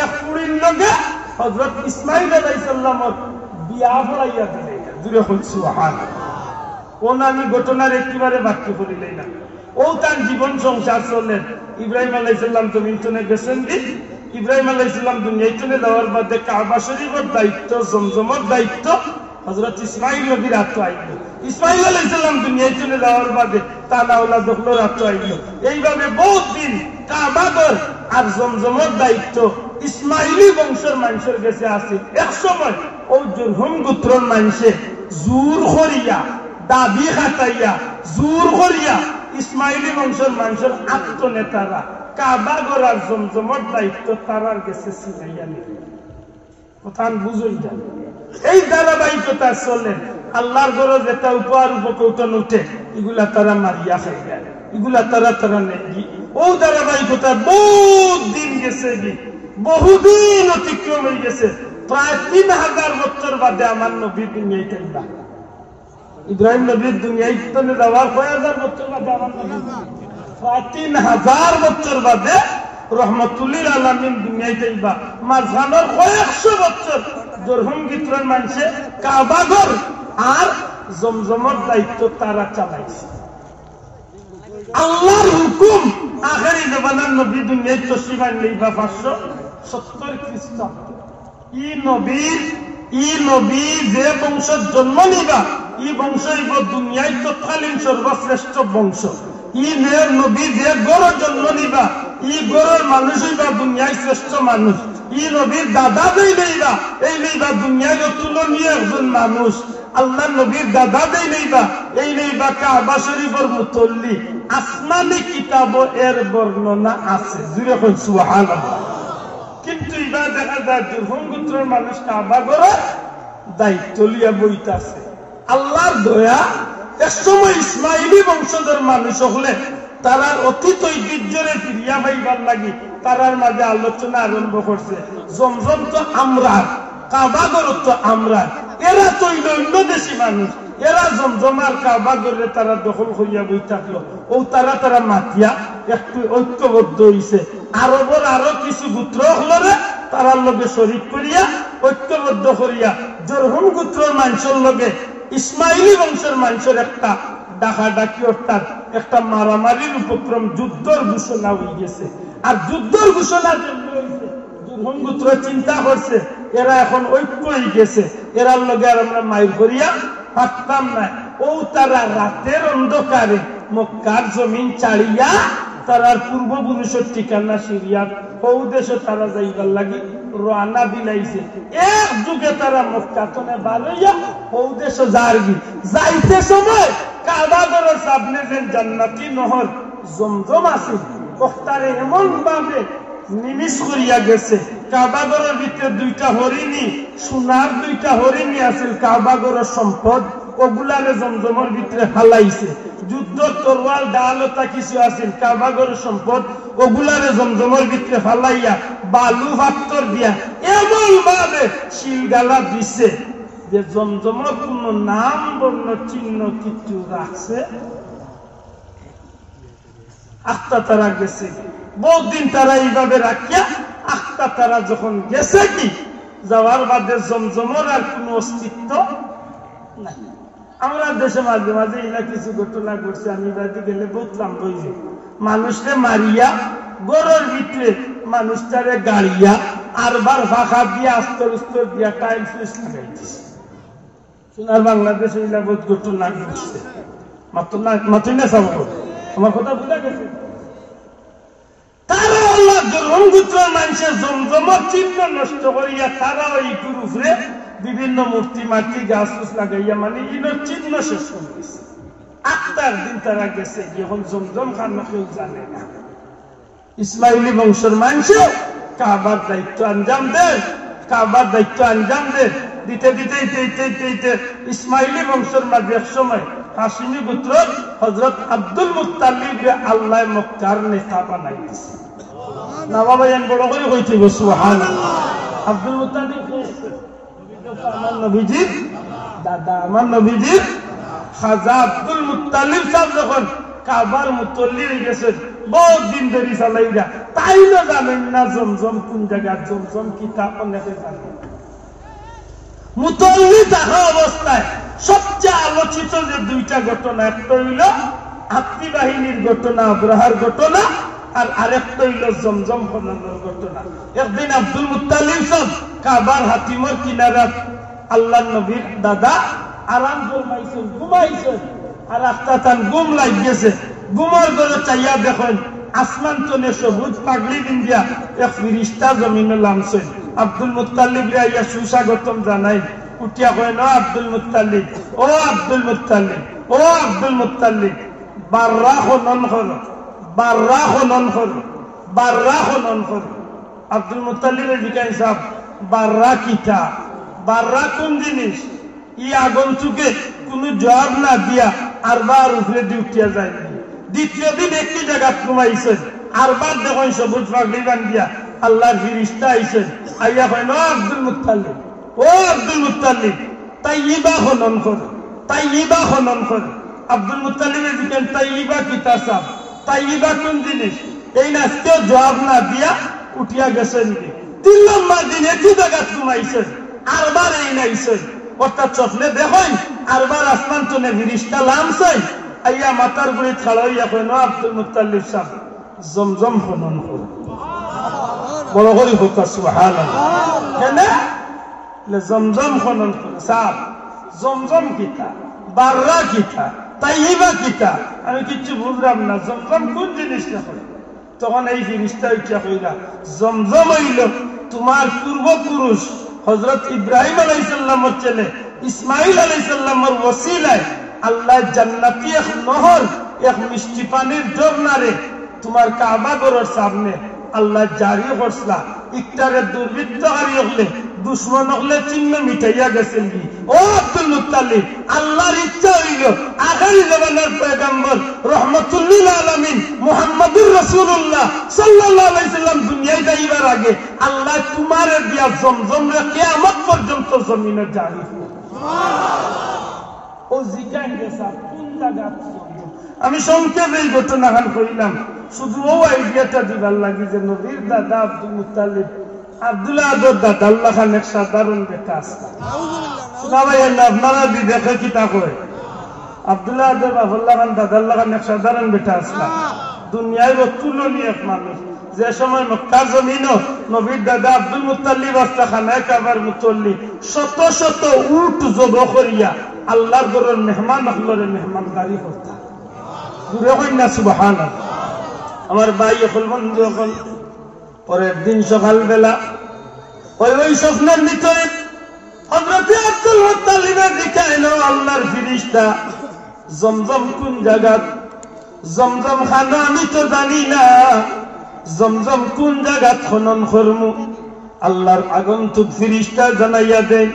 এক কুড়ির লগে হযরত ইসমাইল আলাইহিস সালামের বিয়া পড়াইয়া দিলে। দূরে হল সুবহানাল্লাহ। কোন আমি ঘটনার একেবারে বাক্য করিলেই না। ও তার জীবন সংসার চললেন। ইব্রাহিম আলাইহিস সালাম জমিনে গেছেন দি। ইব্রাহিম আলাইহিস সালাম দুনিয়ায় চলে যাওয়ার বাদে কাবা শরীফের দায়িত্ব, জমজমের দায়িত্ব হযরত ইসমাঈল নবীর হাতে আইল। ইসমাঈল আলাইহিস সালাম দুনিয়ায় চলে যাওয়ার বাদে তার আওলাদ হলোর হাতে আইল। এইভাবে বহুত দিন কাবা ঘর আর জমজমের দায়িত্ব ইসমাইলি বংশের মানুষের কাছে আছে। এক সময় ও জুরহুম গোত্রের মানুষে জোর করিয়া দাবি খাটাইয়া জোর করিয়া ইসমাইলি বংশের মানুষের আত্মনেতারা কাবা ঘর আর জমজমের দায়িত্ব তারার কাছে ছিনাইয়া নিল। কথা বুঝুন যান। এই ধারাবাহিকতা চলে। আল্লাহর ঘরে যেটা উপহার উপকৌটন উঠে এগুলা তারা মারিয়া খাই যায়, এগুলা তারা নেই। ও ধারাবাহিকতা বহুত দিন গেছে, বহুদিন অতিক্রম হয়ে গেছে। প্রায় 3000 বছর বাদে আমার নবী দুনিয়ায় থাকবা। ইব্রাহিম নবীর দুনিয়ায় চলে যাওয়ার কয় হাজার বছর বাদে আমার নবী, প্রায় 3000 বছর বাদে রহমতুল্লিল আলামিন দুনিয়ায় থাকবা। মাঝখানের কয়েকশো বছর জুরহুম গোত্রের মানুষে কাবা ঘর আর জমজমের দায়িত্ব তারা চালাইছে। আল্লাহর হুকুম আখেরি জমানার নবী দুনিয়ায় তশরিফ আনলেই বা 570 খ্রিস্টাব্দ। ই নবী যে বংশের জন্ম নিবা ই বংশ হইব দুনিয়ায় তৎকালীন সর্বশ্রেষ্ঠ বংশ। নবী যে গড়ের জন্ম নিবা ই গড়ের মানুষ হইবা দুনিয়ায় শ্রেষ্ঠ মানুষ। ই নবীর দাদা যেই লইবা এই লইবা দুনিয়ায় অতুলনীয় একজন মানুষ। আল্লাহ নবীর দাদা যেই লইবা এই লইবা কাবা শরীফের মুতল্লি। আসমানি কিতাব এর বর্ণনা আছে, জুড়ে কই সুবহানাল্লাহ। কিন্তু এবার দেখা যায় জুরহুম গোত্রের মানুষ কাবা ঘরে দায়িত্ব লিয়া বইতাছে। আল্লাহর দয়া এক সময় ইসমাইলি বংশধর মানুষ হলে তারা অতীত ঐতিহ্যরে ফিরিয়া পাইবার লাগি তারার মাঝে আলোচনা আরম্ভ করছে। জমজম তো আমরা, কাবা ঘর তো আমরা, এরা তো অন্য দেশি মানুষ, এরা জমজম আর কাবা ঘরে তারা দখল করিয়া বই থাকলো। ও তারা মাতিয়া একটু ঐক্যবদ্ধ হইছে। আরবের আরো কিছু গোত্র হলরে তারার লগে শরীক করিয়া ঐক্যবদ্ধ করিয়া জুরহুম গোত্রের মানুষের লগে ইসমাইলি বংশের মানুষের একটা ডাকাডাকি অর্থাৎ একটা মারামারির উপক্রম, যুদ্ধের ঘোষণা হয়ে গেছে। আর যুদ্ধের ঘোষণা জুরহুম গোত্র চিন্তা করছে এরা এখন ঐক্য হয়ে গেছে, এরার লগে আর আমরা মাইর করিয়া পারতাম না। ও তারা রাতের অন্ধকারে মক্কার জমিন ছাড়িয়া তারার পূর্বপুরুষের ঠিকানা সিরিয়ার ও দেশে তারা যাইবার লাগি রানা দিলাইছে। এক যুগে তারা মক্কা তনে বালইয়া ও দেশে যারগি যাইতে সময় কাবা ঘরের সামনে যে জান্নাতি নহর জমজম আছে ওখানে এমন ভাবে নিমিষ করিয়া গেছে। কাবা ঘরের ভিতরে 2টা হরিণী, সোনার 2টা হরিণী আছে কাবা ঘরের সম্পদ, ওগুলারে জমজমের ভিতরে হালাইছে। যুদ্ধ তরোয়াল ডালতা কিছু আছে কাবা ঘরের সম্পদ, ওগুলারে জমজমের ভিতরে ফালাইয়া বালু পাথর দিয়া এমন ভাবে শিলগালা দিছে যে জমজমের কোন নাম বর্ণ চিহ্ন কিছু রাখছে। আখতা তারা গেছে বহুদিন, তারা এইভাবে রাখিয়া আখতা তারা যখন গেছে কি যাওয়ার বাদে জমজমের আর কোন অস্তিত্ব নাই। আমরা দেশে মাঝে মাঝে এলা কিছু ঘটনা ঘটছে, আমি বাড়িতে গেলে বুঝলাম বইলে মানুষকে মারিয়া গরুর ভিতরে মানুষটারে গাড়িয়া আরবার ফাঁকা দিয়া আস্তর উস্তর দিয়া টাইলস লাগাই দিচ্ছে। সোনার বাংলাদেশে এলা বহুত ঘটনা ঘটছে। মাত্র না সাব আমার কথা বুঝা গেছে। তারা আল্লাহ জুরহুম গোত্রের মানুষের জমজমের চিহ্ন নষ্ট করিয়া তারা ওই উপরে বিভিন্ন মূর্তি মাটি গাছ ফুস লাগাইয়া মানে ইনোর চিহ্ন শেষ করে দিচ্ছে। 8টার দিন তারা গেছে যখন জমজম খান কেউ জানে না। ইসমাইলি বংশের মানুষে কাবার দায়িত্ব আঞ্জাম দেন, কাবার দায়িত্ব আঞ্জাম দেন দিতে দিতে দিতে ইসমাইলি বংশের মাঝে এক সময় হাশিমি গোত্র হযরত আব্দুল মুত্তালিব আল্লাহ মক্কার নেতা বানাই দিছে। না বাবা এন বড় করে কইতে সুবহানাল্লাহ। আব্দুল মুত্তালিব আমার নবীজির দাদা, আমার নবীজির খাজা আব্দুল মুত্তালিব সাহেব যখন কাবার মুতল্লি হয়ে গেছেন বহুত দিন ধরে চালাইরা তাই না জানেন না জমজম কোন জায়গা, জমজম কিতাব অনেকে জানেন। মুতল্লি থাকা অবস্থায় সবচেয়ে আলোচিত যে দুইটা ঘটনা, একটা হইল হাতি বাহিনীর ঘটনা, আব্রাহার ঘটনা, আর আরেকটা হইল জমজম খননের ঘটনা। একদিন আব্দুল মুত্তালিব সব কাবার হাতিমর কিনারাত আল্লাহ নবীর দাদা আরাম ফরমাইছেন, ঘুমাইছেন, আর একটা তান ঘুম লাগিয়েছে। ঘুমার ঘরে চাইয়া দেখেন আসমান তনে সবুজ পাগড়ি বিন্দিয়া এক ফিরিস্তা জমিনে নামছেন। আব্দুল মুত্তালিব ইয়া সুস্বাগতম জানাই। উঠিয়া কয়, না আব্দুল মুত্তালিব, ও আব্দুল মুত্তালিব, ও আব্দুল মুত্তালিব, বাররা খনন করো, বাররা খনন করো, বাররা খনন করো। আব্দুল মুত্তালিবের জিজ্ঞাসা, সাহেব বাররা কিতা, বাররা কোন জিনিস? ই আগন্তুকে কোন জবাব না দিয়া আরবার উপরে দিয়ে উঠিয়া যায়। দ্বিতীয় দিন একটি জায়গা ঘুমাইছেন, আরবার দেখেন সবুজ পাগড়ি বান্ধিয়া আল্লাহর ফিরিস্তা আইছেন। আইয়া কয়, না আব্দুল মুত্তালিব, ও আব্দুল মুত্তালিব, তাইয়্যিবা খনন করো, তাইয়্যিবা খনন করো। আব্দুল মুত্তালিবের দিকেন, তাইয়্যিবা কিতা সাহেব, তাইয়্যিবা কোন জিনিস? এই না কেউ জবাব না দিয়া উঠিয়া গেছেন। 3 নম্বর দিন একই জায়গা ঘুমাইছেন, আরবার এই নাইছেন। অর্থাৎ স্বপ্নে দেখেন আরবার আসমান তনে ফিরিস্তা নামছেন। আইয়া মাথার গুড়ি খাড়াইয়া কয়, না আব্দুল মুত্তালিব সাহেব জমজম খনন করো। বড় করে কথা সুবহানাল্লাহ। কেন জমজম খনন করো? সাহেব জমজম কিতা, বাররা কিতা, তাইয়্যিবা কিতা? আমি কিচ্ছু বুঝলাম না, জমজম কোন জিনিস না? তখন এই ফিরিস্তা উঠিয়া কইলা, জমজম হইল তোমার পূর্বপুরুষ হযরত ইব্রাহিম আলাইহিস সালামের ছেলে ইসমাইল আলাইহিস সালামের ওসিলায় আল্লাহ জান্নাতি এক নহর, এক মিষ্টি পানির ঝর্ণারে তোমার কাবা ঘরের সামনে আল্লাহ জারি করছলা। ইকটারে দুর্বৃত্তকারী হলে দুশ্মন হলে চিহ্ন মিটাইয়া গেছেন। কি ও আব্দুল মুত্তালিব, আল্লাহর ইচ্ছা হইল আখিরি জামানার পয়গম্বর রহমাতুল্লিল আলামিন মুহাম্মদুর রাসূলুল্লাহ সাল্লাল্লাহু আলাইহি সাল্লাম দুনিয়ায় যাইবার আগে আল্লাহ তোমারে দিয়া জমজম রে কিয়ামত পর্যন্ত জমিনে জারি করবে। ও জিজ্ঞাসা গেছে কোন জায়গা? আমি সংক্ষেপে এই ঘটনাখান কইলাম, শুধু ও আইডিয়াটা দিবার লাগি যে নবীর দাদা আব্দুল মুত্তালিব, আব্দুল্লাহ আদর দাদা আল্লাহ খান এক সাধারণ বেটা আসলাম। শোনা ভাই আপনারা দি দেখে কিতা কয়, আব্দুল্লাহ আদর বাবুল্লাহ খান দাদা আল্লাহ খান এক সাধারণ বেটা আসলাম। দুনিয়ায় তুলনীয় এক মানুষ। যে সময় মক্কার জমিনও নবীর দাদা আব্দুল মুত্তালিব আসলা খানায় কাবার মুতল্লি শত শত উট জব করিয়া আল্লাহর ঘরের মেহমান হলরে মেহমানদারি করতা। ঘুরে কই না সুবহানাল্লাহ। আমার ভাই এখন বন্ধু এখন পরের দিন সকালবেলা ওই স্বপ্নের ভিতরে হযরত আব্দুল মুত্তালিবের দিকে এলো আল্লাহর ফিরিস্তা, জমজম কোন জায়গা? জমজম খানা আমি তো জানি না, জমজম কোন জায়গা খনন করমু? আল্লাহর আগন্তুক ফিরিস্তা জানাইয়া দেন,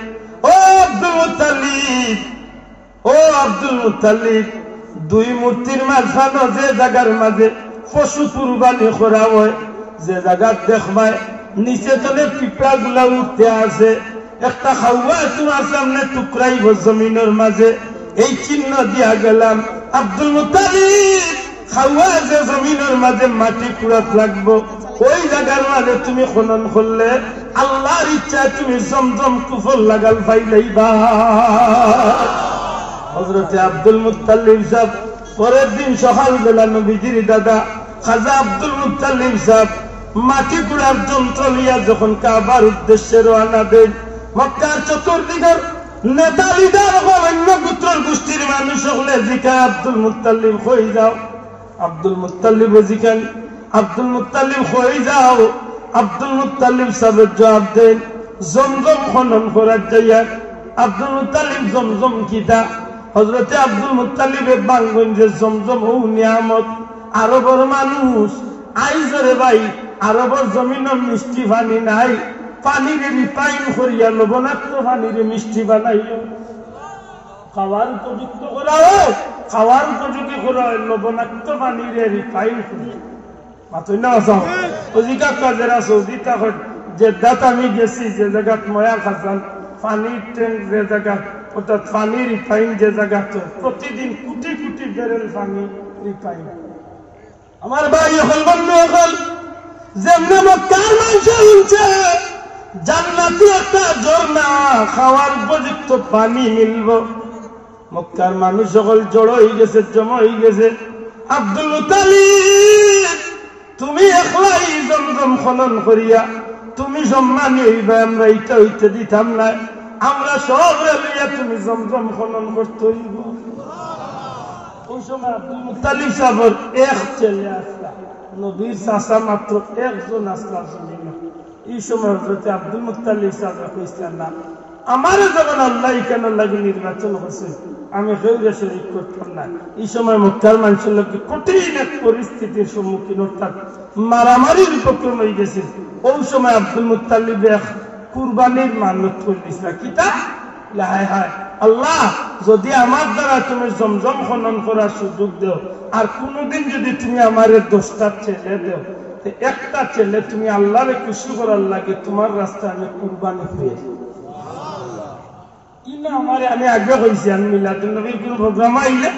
ও আব্দুল মুত্তালিব, ও আব্দুল মুত্তালিব, দুই মূর্তির মাঝখানে যে জায়গার মাঝে পশু কুরবানি করা হয়, যে জায়গা দেখবায় নিচে তলে পিঁপড়া গুলা উঠতে আছে, একটা খাওয়া তোমার সামনে টুকরাইব জমিনের মাঝে, এই চিহ্ন দিয়া গেলাম আব্দুল মুত্তালিব, খাওয়া যে জমিনের মাঝে মাটি কুড়াত লাগবো, ওই জায়গার মাঝে তুমি খনন করলে আল্লাহর ইচ্ছায় তুমি জমজম কুফর লাগাল পাইলেইবা। হযরতে আব্দুল মুত্তালিব সাহেব পরের দিন সকালবেলা নবীজির দাদা খাজা আব্দুল মুত্তালিব সাহেব মাটি কুড়ার যন্ত্র লিয়া যখন কাবার উদ্দেশ্যে রওনা দেন, মক্কার চতুর্দিকের নেতা লিডার অন্য গোত্রের গোষ্ঠীর মানুষ হলে জিকা আব্দুল মুত্তালিব কই যাও, আব্দুল মুত্তালিব জিকান আব্দুল মুত্তালিব কই যাও। আব্দুল মুত্তালিব সাহেবের জবাব দেন, জমজম খনন করার যাইয়া। আব্দুল মুত্তালিব জমজম কিতা? হযরতে আব্দুল মুত্তালিবের বাংগঞ্জের জমজম ও নিয়ামত। আরবের মানুষ আইজরে ভাই, আরবের জমিনের মিষ্টি পানি নাই, পানিরে রিফাইন করিয়া লবণাক্ত পানিরে মিষ্টি বানাইল, খাওয়ার উপযুক্ত করা হয়, খাওয়ার উপযোগী করা হয় লবণাক্ত পানিরে রিফাইন করিয়া। মাতই না আসাও ওজিকা কাজেরা সৌদি তখন জেদ্দাত আমি গেছি, যে জায়গা ময়া খাসান পানির ট্যাঙ্ক, যে জায়গা অর্থাৎ পানি রিফাইন যে জায়গা, প্রতিদিন কোটি কোটি ব্যারেল পানি রিফাইন। আমার ভাই হল বন্ধু হল যেমন মক্কার মানুষ শুনছে জান্নাতি একটা ঝর্ণা খাওয়ার উপযুক্ত পানি মিলব। মক্কার মানুষ সকল জড়ো হয়ে গেছে, জমা হয়ে গেছে। আব্দুল মুতালিব তুমি একলাই জমজম খনন করিয়া তুমি সম্মানী হইবা, আমরা এইটা হইতে দিতাম না, আমরা সব লইয়া তুমি জমজম খনন করতে হইব। ওই সময় আব্দুল মুতালিব সাহেবের এক ছেলে আসলা, নবীর চাচা মাত্র একজন আসলা জমিন। এই সময় হযরত আব্দুল মুতালিব সাহেব কইছেন না, আমারও যখন আল্লাহ কেন লাগে নির্বাচন করছে আমি কেউরে শরীক করতাম না। এই সময় মক্কার মানুষের লোক কঠিন এক পরিস্থিতির সম্মুখীন, অর্থাৎ মারামারির উপক্রম হয়ে গেছে। ওই সময় আব্দুল মুতালিব কুরবানির মানত করলিস কিতা, হায় হায় আল্লাহ যদি আমার দ্বারা তুমি জমজম খনন করার সুযোগ দেও, আর কোনদিন যদি তুমি আমার 10টা ছেলে দেও, একটা ছেলে তুমি আল্লাহরে খুশি করার লাগে তোমার রাস্তায় আমি কুরবানি করি। ইনা আমারে আমি আগে কইছি আমি মিলাদুন নবীর কোন প্রোগ্রাম আইলে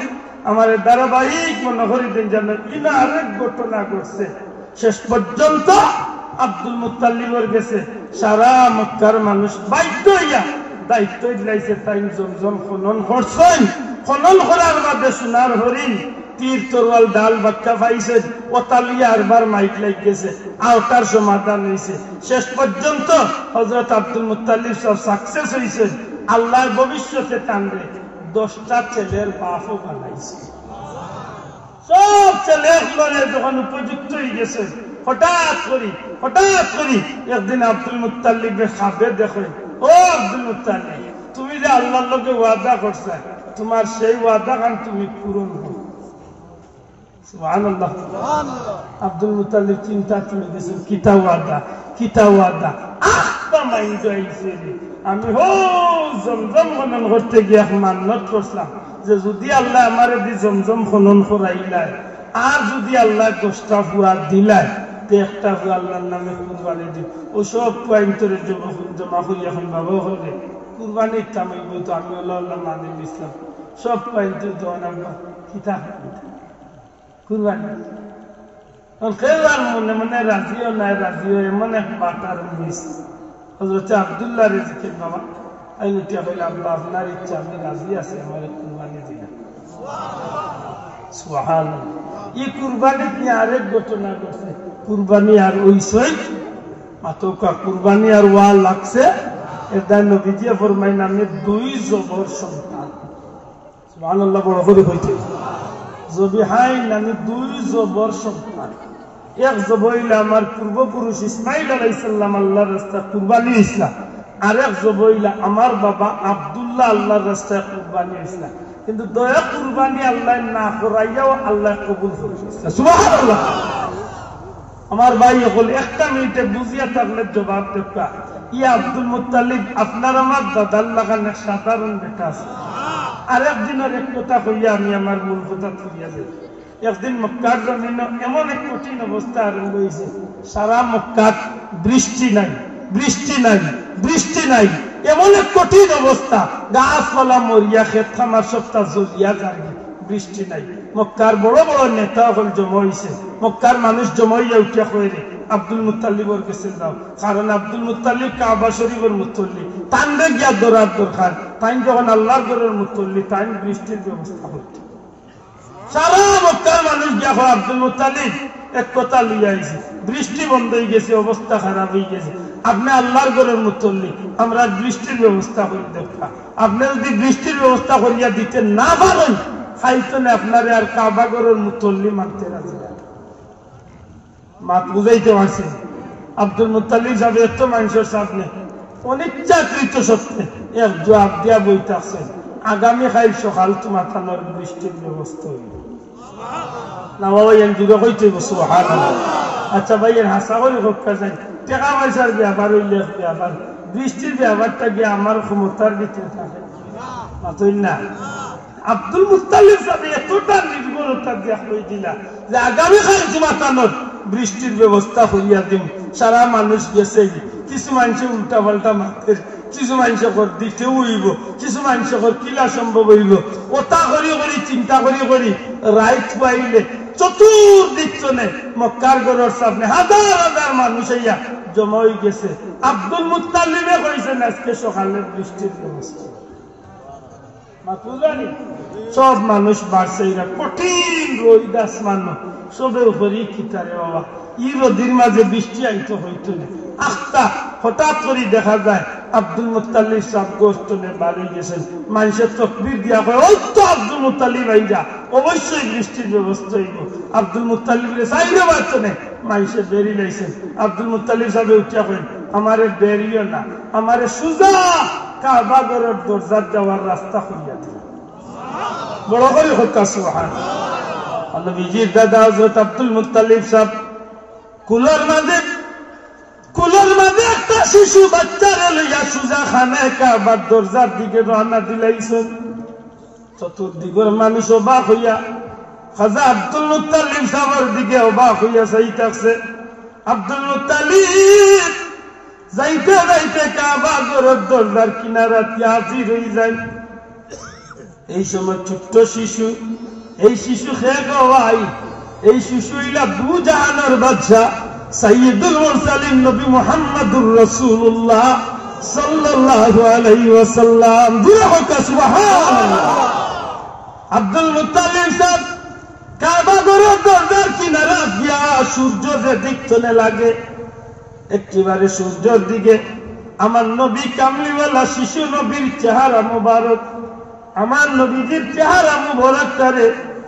আমার ধারাবাহিক মনে করি দিন জানেন ইনা আরেক ঘটনা ঘটছে। শেষ পর্যন্ত আব্দুল মুত্তালিবের গেছে সারা মক্কার মানুষ বাধ্য হইয়া দায়িত্ব দিলাইছে, তাই জমজম খনন করছেন। খনন করার বাদে সোনার হরিণ তীর তরোয়াল ডাল বাক্কা পাইছে, ওতালিয়া আরবার মাইক লাগ গেছে, আওতার সমাধান হয়েছে। শেষ পর্যন্ত হযরত আব্দুল মুত্তালিব সব সাকসেস হয়েছে। আল্লাহর ভবিষ্যতে টানবে 10টা ছেলের বাপও বানাইছে। সব ছেলে যখন উপযুক্ত হয়ে গেছে, হঠাৎ করি একদিন আব্দুল মুত্তালিবের খাবে দেখে, ও আব্দুল মুত্তালিব তুমি যে আল্লাহর লগে ওয়াদা করছ, তোমার সেই ওয়াদা কান তুমি পূরণ করো। সুবহানাল্লাহ। আব্দুল মুত্তালিব চিন্তা করে গেছেন কিতা ওয়াদা আস্তা মাইন্ড হইছে। আমি জমজম খনন করতে গিয়ে মান্নত করছিলাম যে যদি আল্লাহ আমার দি জমজম খনন করাইলাই, আর যদি আল্লাহ 10টা ফুয়া দিলাই, একটা ফুয়া আল্লাহর নামে কুরবানি দিই। ও সব পয়েন্টরে জমা করি এখন বাবা হলে কুরবানির তামাইব, তো আমি আল্লাহ মানে ইসলাম সব পয়েন্টের দোয়া নাম্বার কিতাব কুরবানি। কেউ আর মনে মনে রাজিও নাই, রাজিও এমন এক বাটার মিস। হযরত আব্দুল্লাহ রিজকের বাবা আইনটিয়া কইল, আব্বা আপনার ইচ্ছা আমি রাজি আছি, আমার কুরবানি দিলাম। সুবহানাল্লাহ। এই কুরবানি নিয়ে আরেক ঘটনা ঘটছে। কুরবানি আর ওইসই মাতকা কুরবানি আর ওয়া লাগছে। এটা নবীজি ফরমাইন আমি 2 জবর সন্তান। সুবহানাল্লাহ। বড় করে কইতে জবিহাই আমি 2 জবর সন্তান। এক জবইল আমার পূর্বপুরুষ ইসমাইল আলাইহিস সালাম আল্লাহর রাস্তায় কুরবানি ইসলাম, আর এক জবইল আমার বাবা আব্দুল্লাহ আল্লাহর রাস্তায় কুরবানি ইসলাম। কিন্তু দয়া কুরবানি আল্লাহ না করাইয়াও আল্লাহ কবুল করেছে। সুবহানাল্লাহ। আমার ভাই হল একটা মিনিটে বুঝিয়া থাকলে জবাব দেবা, ইয়া আব্দুল মুত্তালিব আপনার আমার দাদার লাগান এক সাধারণ বেটা আছে। আর একদিনের এক কথা কইয়া আমি আমার মূল কথা ফিরিয়া যাই। একদিন মক্কার জমিন এমন এক কঠিন অবস্থা আরম্ভ হয়েছে, সারা মক্কাত বৃষ্টি নাই, এমন এক কঠিন অবস্থা, গাছপালা মরিয়া খেত খামার সবটা জ্বলিয়া যায়, বৃষ্টি নাই। মক্কার বড় বড় নেতা হল জমা হয়েছে। মক্কার মানুষ জমাইয়া উঠিয়া কইরে আব্দুল মুত্তালিবর কাছে যাও, কারণ আব্দুল মুত্তালিব কাবা শরীফের মুত্তল্লি, তান্ডে গিয়া দৌড়ার দরকার। তাই যখন আল্লাহর ঘরের মুত্তল্লি, তাই বৃষ্টির ব্যবস্থা হচ্ছে। সারা মক্কার মানুষ গিয়া আব্দুল মুত্তালিব এক কথা লইয়া আইছে, বৃষ্টি বন্ধ হয়ে গেছে, অবস্থা খারাপ হয়ে গেছে, আপনি আল্লাহর ঘরের মুত্তল্লি, আমরা বৃষ্টির ব্যবস্থা করে দেখা। আপনি যদি বৃষ্টির ব্যবস্থা করিয়া দিতে না পারেন, খাইতো না আপনারে আর কাবা ঘরের মুত্তল্লি মানতে রাজি না। মাত বুঝাইতে পারছে আব্দুল মুত্তালিব সাহেব এত মানুষের সামনে অনিচ্ছাকৃত সত্ত্বে এক জবাব দিয়া বইতে আসছেন, আগামী কাল সকাল তোমার থানার বৃষ্টির ব্যবস্থা হইল না। বাবা এর যুগে কইতে সুবহানাল্লাহ। আচ্ছা ভাই এর হাসা করে হত্যা যায়, টাকা পয়সার ব্যাপার হইলে ব্যাপার, বৃষ্টির ব্যাপারটা গিয়ে আমার ক্ষমতার ভিতরে থাকে না। আব্দুল মুত্তালিব সাহেব এতটা নির্ভরতা দিয়া কই দিলা যে আগামী কাল তোমার থানার বৃষ্টির ব্যবস্থা হইয়া দিম। সারা মানুষ গেছে, কিছু মানুষ উল্টা পাল্টা মারতে, কিছু মানুষ দিতেও হইব, কিছু মানুষ কিলা সম্ভব হইব। ওটা করি চিন্তা করি রাইট পাইলে চতুর্দিক চলে মক্কার গড়ের সামনে হাজার হাজার মানুষ ইয়া জমা হয়ে গেছে। আব্দুল মুত্তালিবে কইছেন আজকে সকালে বৃষ্টির ব্যবস্থা। সব মানুষ বাড়ছে, কঠিন রোদ আসমান সবের উপরই খিতারে বাবা। ই রোদির মাঝে বৃষ্টি আইতো হইতো না। আখতা হঠাৎ করে দেখা যায় আব্দুল মুত্তালিব সব গোষ্ঠনে বাড়ি গেছেন। মানুষের তকবীর দিয়া কয় ওই তো আব্দুল মুত্তালিব আইয়া, অবশ্যই বৃষ্টির ব্যবস্থা হইব। আব্দুল মুত্তালিবরে চাইলে পারতো না, মানুষে বেরি লাইছেন। আব্দুল মুত্তালিব সাহেব উঠিয়া কইন আমারে বেরিও না, আমারে সুজা কাবা ঘরের দরজার যাওয়ার রাস্তা খুলিয়া দিল। বড় করে হত্যা সুবহানাল্লাহ। নবীজির দাদা হযরত আব্দুল মুত্তালিব সাহেব কুলার মাঝে একটা শিশু বাচ্চারে লইয়া সুজা খানায় কাবার দরজার দিকে রওনা দিলাইছেন। চতুর্দিকের মানুষ অবাক হইয়া খাজা আব্দুল মুত্তালিব সাহেবের দিকে অবাক হইয়া চাইতাছে। আব্দুল মুত্তালিব যাইতে যাইতে কাবা ঘরের দরজার কিনারাতে হাজির হয়ে যায়। এই সময় ছোট্ট শিশু, এই শিশু খেয়ে গওয়াই, এই শিশু ইলা দু জাহানের বাদশা সাইয়্যিদুল মুরসালিন নবী মুহাম্মদুর রাসূলুল্লাহ সাল্লাল্লাহু আলাইহি ওয়াসাল্লাম। দুরূহ সুবহানাল্লাহ। আব্দুল মুত্তালিব সাহেব কাবা ঘরের দরজার কিনারা গিয়া সূর্য যে দিক চলে লাগে, একেবারে সূর্যের দিকে আমার নবী কামলিওয়ালা শিশু নবীর চেহারা মুবারক, আমার নবীজির চেহারা মুবারকটারে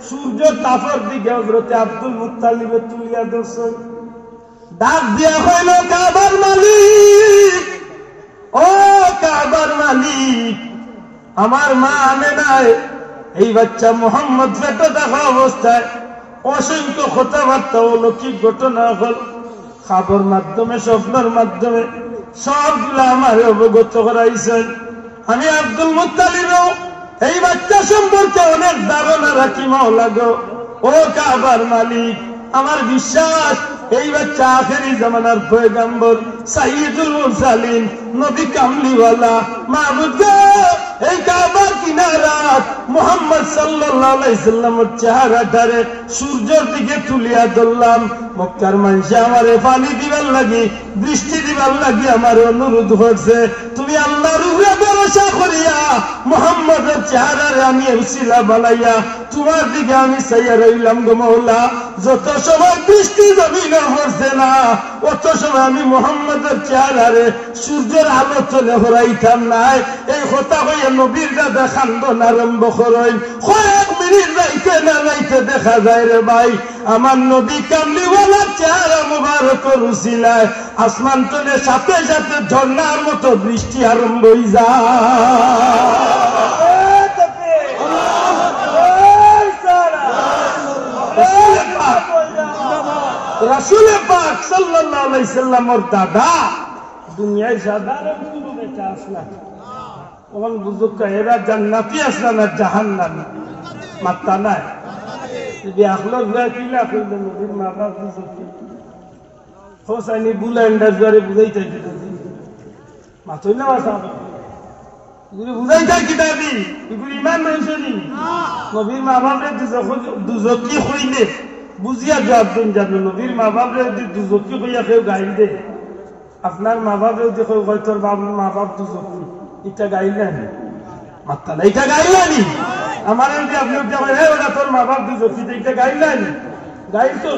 সূর্য তাফর দিকে হযরত আব্দুল মুত্তালিবে তুলিয়া ধরছেন। ডাক দিয়া হইল কাবার মালিক, ও কাবার মালিক, আমার মা আমেনায় এই বাচ্চা মোহাম্মদ পেটে থাকা অবস্থায় অসংখ্য কথাবার্তা অলৌকিক ঘটনা হল, খাবার মাধ্যমে স্বপ্নের মাধ্যমে সবগুলো আমার অবগত করাইছেন। আমি আব্দুল মুত্তালিবও এই বাচ্চা সম্পর্কে অনেক ধারণা রাখি মাওলা গো। ও কাবার মালিক, আমার বিশ্বাস এই বাচ্চা আখেরি জামানার পয়গম্বর সাইয়্যিদুল মুরসালিন নবী কামলিওয়ালা মাবুদ গো। এই কাবার কিনারাত মুহাম্মদ সাল্লাল্লাহু আলাইহি সাল্লামের চেহারাটারে সূর্যের দিকে তুলিয়া ধরলাম। মক্কার মানুষ আমারে পানি দিবার লাগি, বৃষ্টি দিবার লাগি আমার অনুরোধ করছে। তুমি আল্লাহর উপরে ভরসা করিয়া মুহাম্মদের চেহারারে আমি উসিলা বানাইয়া তোমার দিকে আমি চাইয়া রইলাম গো মাওলা। যত সময় বৃষ্টি জমিনে হচ্ছে না, অত সময় আমি মুহাম্মদের চেহারারে সূর্যের আলো চলে হরাইতাম নাই। এই কথা হইয়া নবীর দাদা খান্দন আরম্ভ করেন। কয়েক মিনিট যাইতে না যাইতে দেখা যায় রে ভাই, আমার নবী কামলিওয়ালার চেহারা মুবারকের উসিলায় আসমান তলে সাথে সাথে ঝর্ণার মতো বৃষ্টি আরম্ভ হয়ে যায়। রাসূল পাক সাল্লাল্লাহু আলাইহি সাল্লামের দাদা দুনিয়ায় সাধারণ কোনো বেটা আসলা, ওখান বুঝুক এরা জান্নাতি আসলা না জাহান্নামী, মাত্তা নাই। যদি আখলাক যায় কিলা কইলে নবীর মা বাপ বুঝুকি হোসাইনি বুলান্ডার জরে বুঝাইতে দিতেছি মাথই না আসা এগুলি বুঝাইতে কিতাবি, এগুলি ইমান মানুষেরই। নবীর মা বাপরে দুজকি হইলে বুঝিয়া জবাব দিন জানো। নবীর মা বাপরে যদি দুজকি হইয়া কেউ গাইল দে, আপনার মা বাপরে যদি কেউ কয় তোর বাবুর মা বাপ দুজকি, এটা গাইলেনি মাত্তা না, এটা গাইলানি। আমার যদি আপনি ওটা তোর মা বাপ দুজকি, এটা গাইলানি, গাইল তো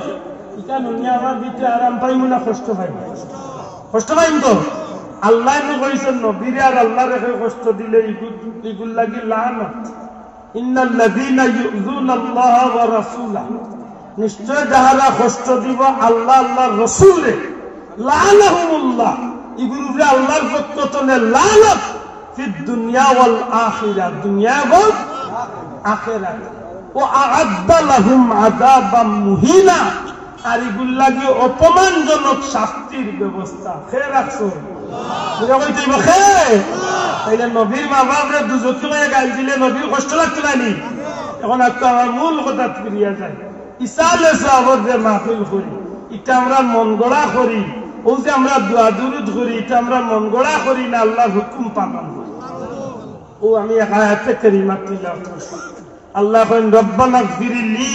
এটা নুনিয়া আমার দিতে আরাম পাইব না কষ্ট পাইব? কষ্ট পাইব তো। আল্লাহ কইছেন নবীরে আর আল্লাহ রেখে কষ্ট দিলে এগুল লাগি লানত। ইন্নাল্লাযীনা ইউযুনাল্লাহা ওয়া রাসূলাহু, নিশ্চয় যাহারা কষ্ট দিব আল্লাহ আল্লাহর রাসূলে, লাআনাহুমুল্লাহ, এগুলোরে আল্লাহর পক্ষ থেকে লানত ফিদ দুনিয়া ওয়াল আখিরা, দুনিয়া এবং আখিরাত। ও আ'আদ্দা লাহুম আযাবাম মুহিনা, আর এগুলো লাগে অপমানজনক শাস্তির ব্যবস্থা খেয়ে রাখছো। নবীর মা বাপরে দুজকি হয়ে গাল দিলে নবীর কষ্ট লাগতো না নি? এখন একটা আমার মূল কথা ফিরিয়া যায়। ইসালে সাহাবর যে মাহফিল করি, এটা আমরা মন গড়া করি, ও যে আমরা দোয়া দুরুদ করি, এটা আমরা মন গড়া করি না আল্লাহর হুকুম পালন করি। ও আমি এক আয়াতে কারিমা তিলাওয়াত করছি। আল্লাহ কইন রব্বানা গফিরলি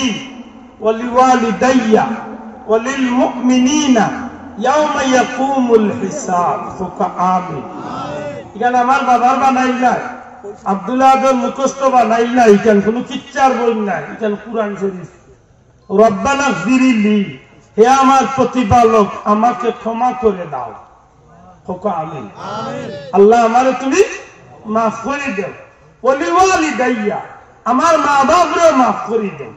ওয়ালিওয়ালিদাইয়া ওয়ালিল মুমিনিনা ইয়াওমা ইয়াকুমুল হিসাব। ফুকা আমিন। এখানে আমার বাবার বানাই নাই, আব্দুল্লাহ আদর মুখস্থ বানাই নাই, এখানে কোনো কিচ্ছার বই নাই, এখানে কুরআন শরীফ। রব্বানা গফিরলি, হে আমার প্রতিপালক আমাকে ক্ষমা করে দাও। ফুকা আমিন। আল্লাহ আমারে তুমি মাফ করে দাও। ওয়ালিওয়ালিদাইয়া, আমার মা বাবারে মাফ করে দাও।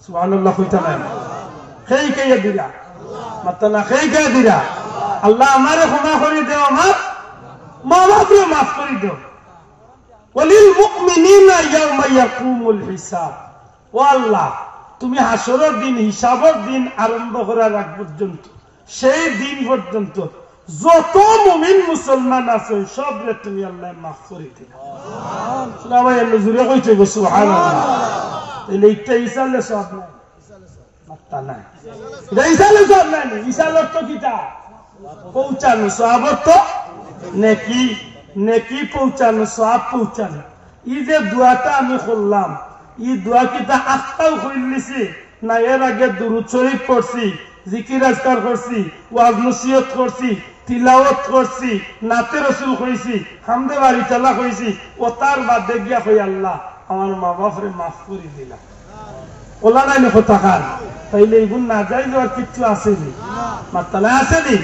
সুবহানাল্লাহ কইতা নাই? সেই কে দিরা মাতানা, সেই কে দিরা আল্লাহ আমারে ক্ষমা করে দাও, আমার মা বাবারে মাফ করে দাও। ওয়ালিল মুমিনিনা ইয়াওমা ইয়াকুমুল হিসাব। ও আল্লাহ, তুমি হাসরের দিন, হিসাবের দিন আরম্ভ করার আগ পর্যন্ত, সেই দিন পর্যন্ত যত মুমিন মুসলমান আছে সবরে তুমি আল্লাহ মাফ করে দিও। সুবহানাল্লাহ। এর জুরে কইতে গো সুবহানাল্লাহ। তাহলে এইটা ইসালে সব নাই, মাত্তা নাই, এটা ইসালে সব নাই। ইসালের তো কিটা পৌঁছানো, সওয়াবত তো নেকি, নেকি পৌঁছানো, সওয়াব পৌঁছানো। এই যে দোয়াটা আমি করলাম, এই দোয়া কিটা আখতাও কইলিছি না, এর আগে দুরূদ শরীফ পড়ছি, জিকির আজকার করছি, ওয়াজ নসিহত করছি, তিলাওয়াত করছি, নাতে রাসূল কইছি, হামদে বাড়ি চালা কইছি, ও তার বাদে গিয়া কই আল্লাহ আমার মা বাপরে মাফ করে দিলা। ওলা নাই কথা খান, তাইলে এইগুলো না যাই যাওয়ার কিচ্ছু আসেনি, মাত্তালা আসেনি।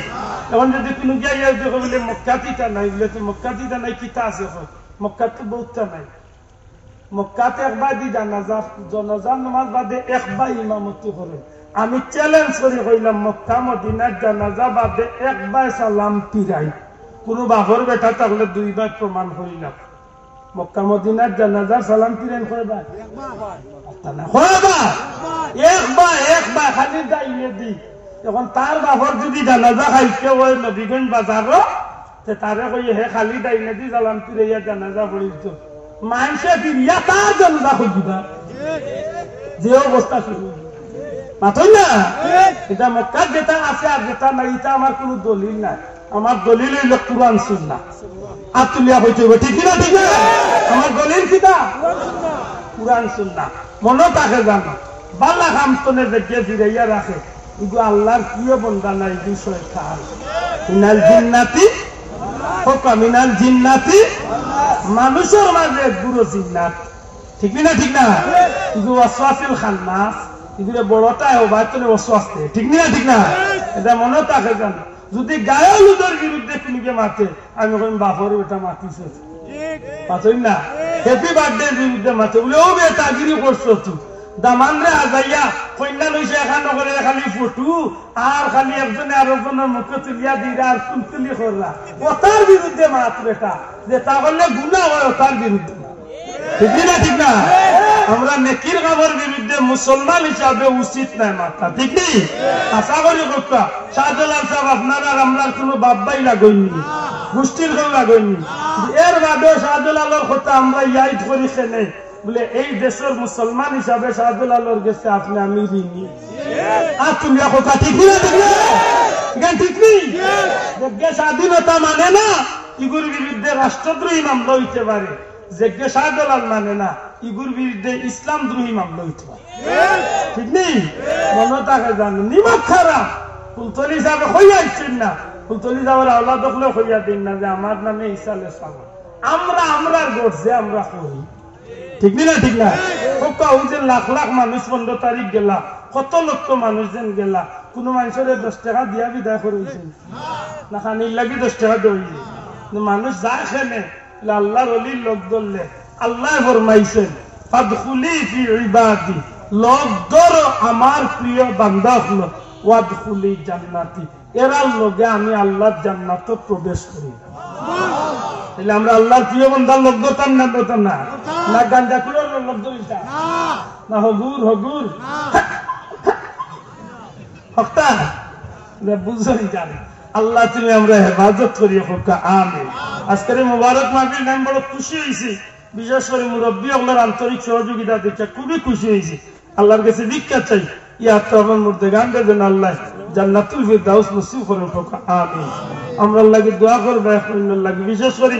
এখন যদি কোনো গিয়া ইয়া দেখো বলে মক্কাতিটা নাই, বলে তো মক্কাতিটা নাই, কিতা আছে? মক্কাত তো বহুতটা নাই। মক্কাতে একবার দি জানাজা, জনাজার নামাজ বাদে একবার ইমামতি করে। আমি চ্যালেঞ্জ করে কইলাম মক্কা মদিনার জানাজা বাদে একবার সালাম পিরাই, কোনো বাপর বেটা থাকলে দুইবার প্রমাণ হইলাম। মক্কা মদিনার জানাজার সালাম পিরাই কয়বার? একবার খালি যাইলে দি। এখন তার বাপর যদি জানাজা খাইতে হয় নবীগঞ্জ বাজার, তারে কই হে খালি ডাইনে দি সালাম পিরাইয়া জানাজা পড়িত, মানুষে ফিরিয়া তার জানাজা খুঁজিবা, যে অবস্থা শুরু মাথই না। এটা মক্কার যেটা আছে আর যেটা নাই, এটা আমার কোনো দলিল নাই। আমার দলিল হইল কুরআন সুন্নাহ। আতুলিয়া হইতে হবে, ঠিক না? ঠিক না? আমার দলিল কিটা? কুরআন সুন্নাহ। মনে থাকে জানো, বালা খামতনে দেখে ফিরাইয়া রাখে, এগুলো আল্লাহর প্রিয় বন্দা নাই, বিষয় খাল মিনাল জিন্নাতি হোকা, মিনাল জিন্নাতি, মানুষের মাঝে গুরু জিন্নাত, ঠিক না? ঠিক না? এগুলো ওয়াসওয়াসিল খান্নাস, এগুলো বড়টা বাচ্চানে ওয়াসওয়াসে, ঠিক না? ঠিক না? এটা মনে থাকে জানো। যদি গায়ে লুদের বিরুদ্ধে কোনকে মাতে, আমি কইম বাপর বেটা মাতিছে, মাতই না। হ্যাপি বার্থডে বিরুদ্ধে মাতে, বলে ও বেটা গিরি করছো তুই, দামান রে আজাইয়া কন্যা লইছে এখান করে খালি ফটু আর খালি একজনে আর একজনের মুখে তুলিয়া দিরা আর তুলি কররা, ও তার বিরুদ্ধে মাত বেটা, যে তা করলে গুনাহ হয়, ও তার বিরুদ্ধে। ঠিক না? ঠিক না? আমরা নেকির কাজের বিরুদ্ধে মুসলমান হিসাবে উচিত নাই মাথা, ঠিক নেই? আশা করি কথা শাহজালাল সাহেব আপনার আর আমরা কোনো বাব্বাই লাগইনি, গোষ্ঠীর কেউ লাগইনি। এর বাদেও শাহজালালের কথা আমরা ইয়াইট করি খেলে বলে এই দেশের মুসলমান হিসাবে শাহজালালের গেছে আপনি আমি ঋণী। আর তুমি কথা ঠিক না? ঠিক না? ঠিক নেই? স্বাধীনতা মানে না, ইগুর বিরুদ্ধে রাষ্ট্রদ্রোহী মামলা হইতে পারে। যে শাহজালাল মানে না, ইগুর বিরুদ্ধে ইসলাম দ্রোহী মামলা হইতে পারে, ঠিক নেই? মনে থাকে জানো, নিমক খারাপ ফুলতলি হিসাবে হইয়া ইচ্ছেন না, ফুলতলি যাওয়ার আওলা দেখলেও হইয়া দিন না যে আমার নামে ইসালে সামা, আমরা আমরার গড়ছে আমরা করি, ঠিক না? ঠিক না? ওই যে লাখ লাখ মানুষ 15 তারিখ গেলা, কত লক্ষ মানুষ যেন গেলা, কোন মানুষের 10 টাকা দিয়া বিদায় করেছেন না, খানির লাগি 10 টাকা দৌড়িয়ে মানুষ যায় খেলে। আল্লাহর ওলির লোক ধরলে আল্লাহ ফরমাইছেন ফাদখুলি ফি ইবাদি, লোক ধরো আমার প্রিয় বান্দা হলো, ওয়াদখুলি জান্নাতি, এরার লগে আমি আল্লাহর জান্নাতে প্রবেশ করি। তাহলে আমরা আল্লাহর প্রিয় বান্দার লোক ধরতাম না? ধরতাম না? না গাঞ্জা কুলোর লোক ধরিতাম না? হগুর হগুর হক্তা বুঝই জানি। আল্লাহ তুমি আমরা হেফাজত করি, আমিন। আজকের মুবারক মাহফিল আমি বড় খুশি হয়েছি, বিশেষ করে মুরব্বী আল্লাহর আন্তরিক সহযোগিতা দেখে খুবই খুশি হয়েছি। আল্লাহর কাছে ভিক্ষা চাই, ইয়া তাবার মধ্যে গান গাবেন আল্লাহ জান্নাতুল ফিরদাউস নসিব করেন, আমিন। আমরা লাগি দোয়া করবো, এখন লাগি বিশেষ করে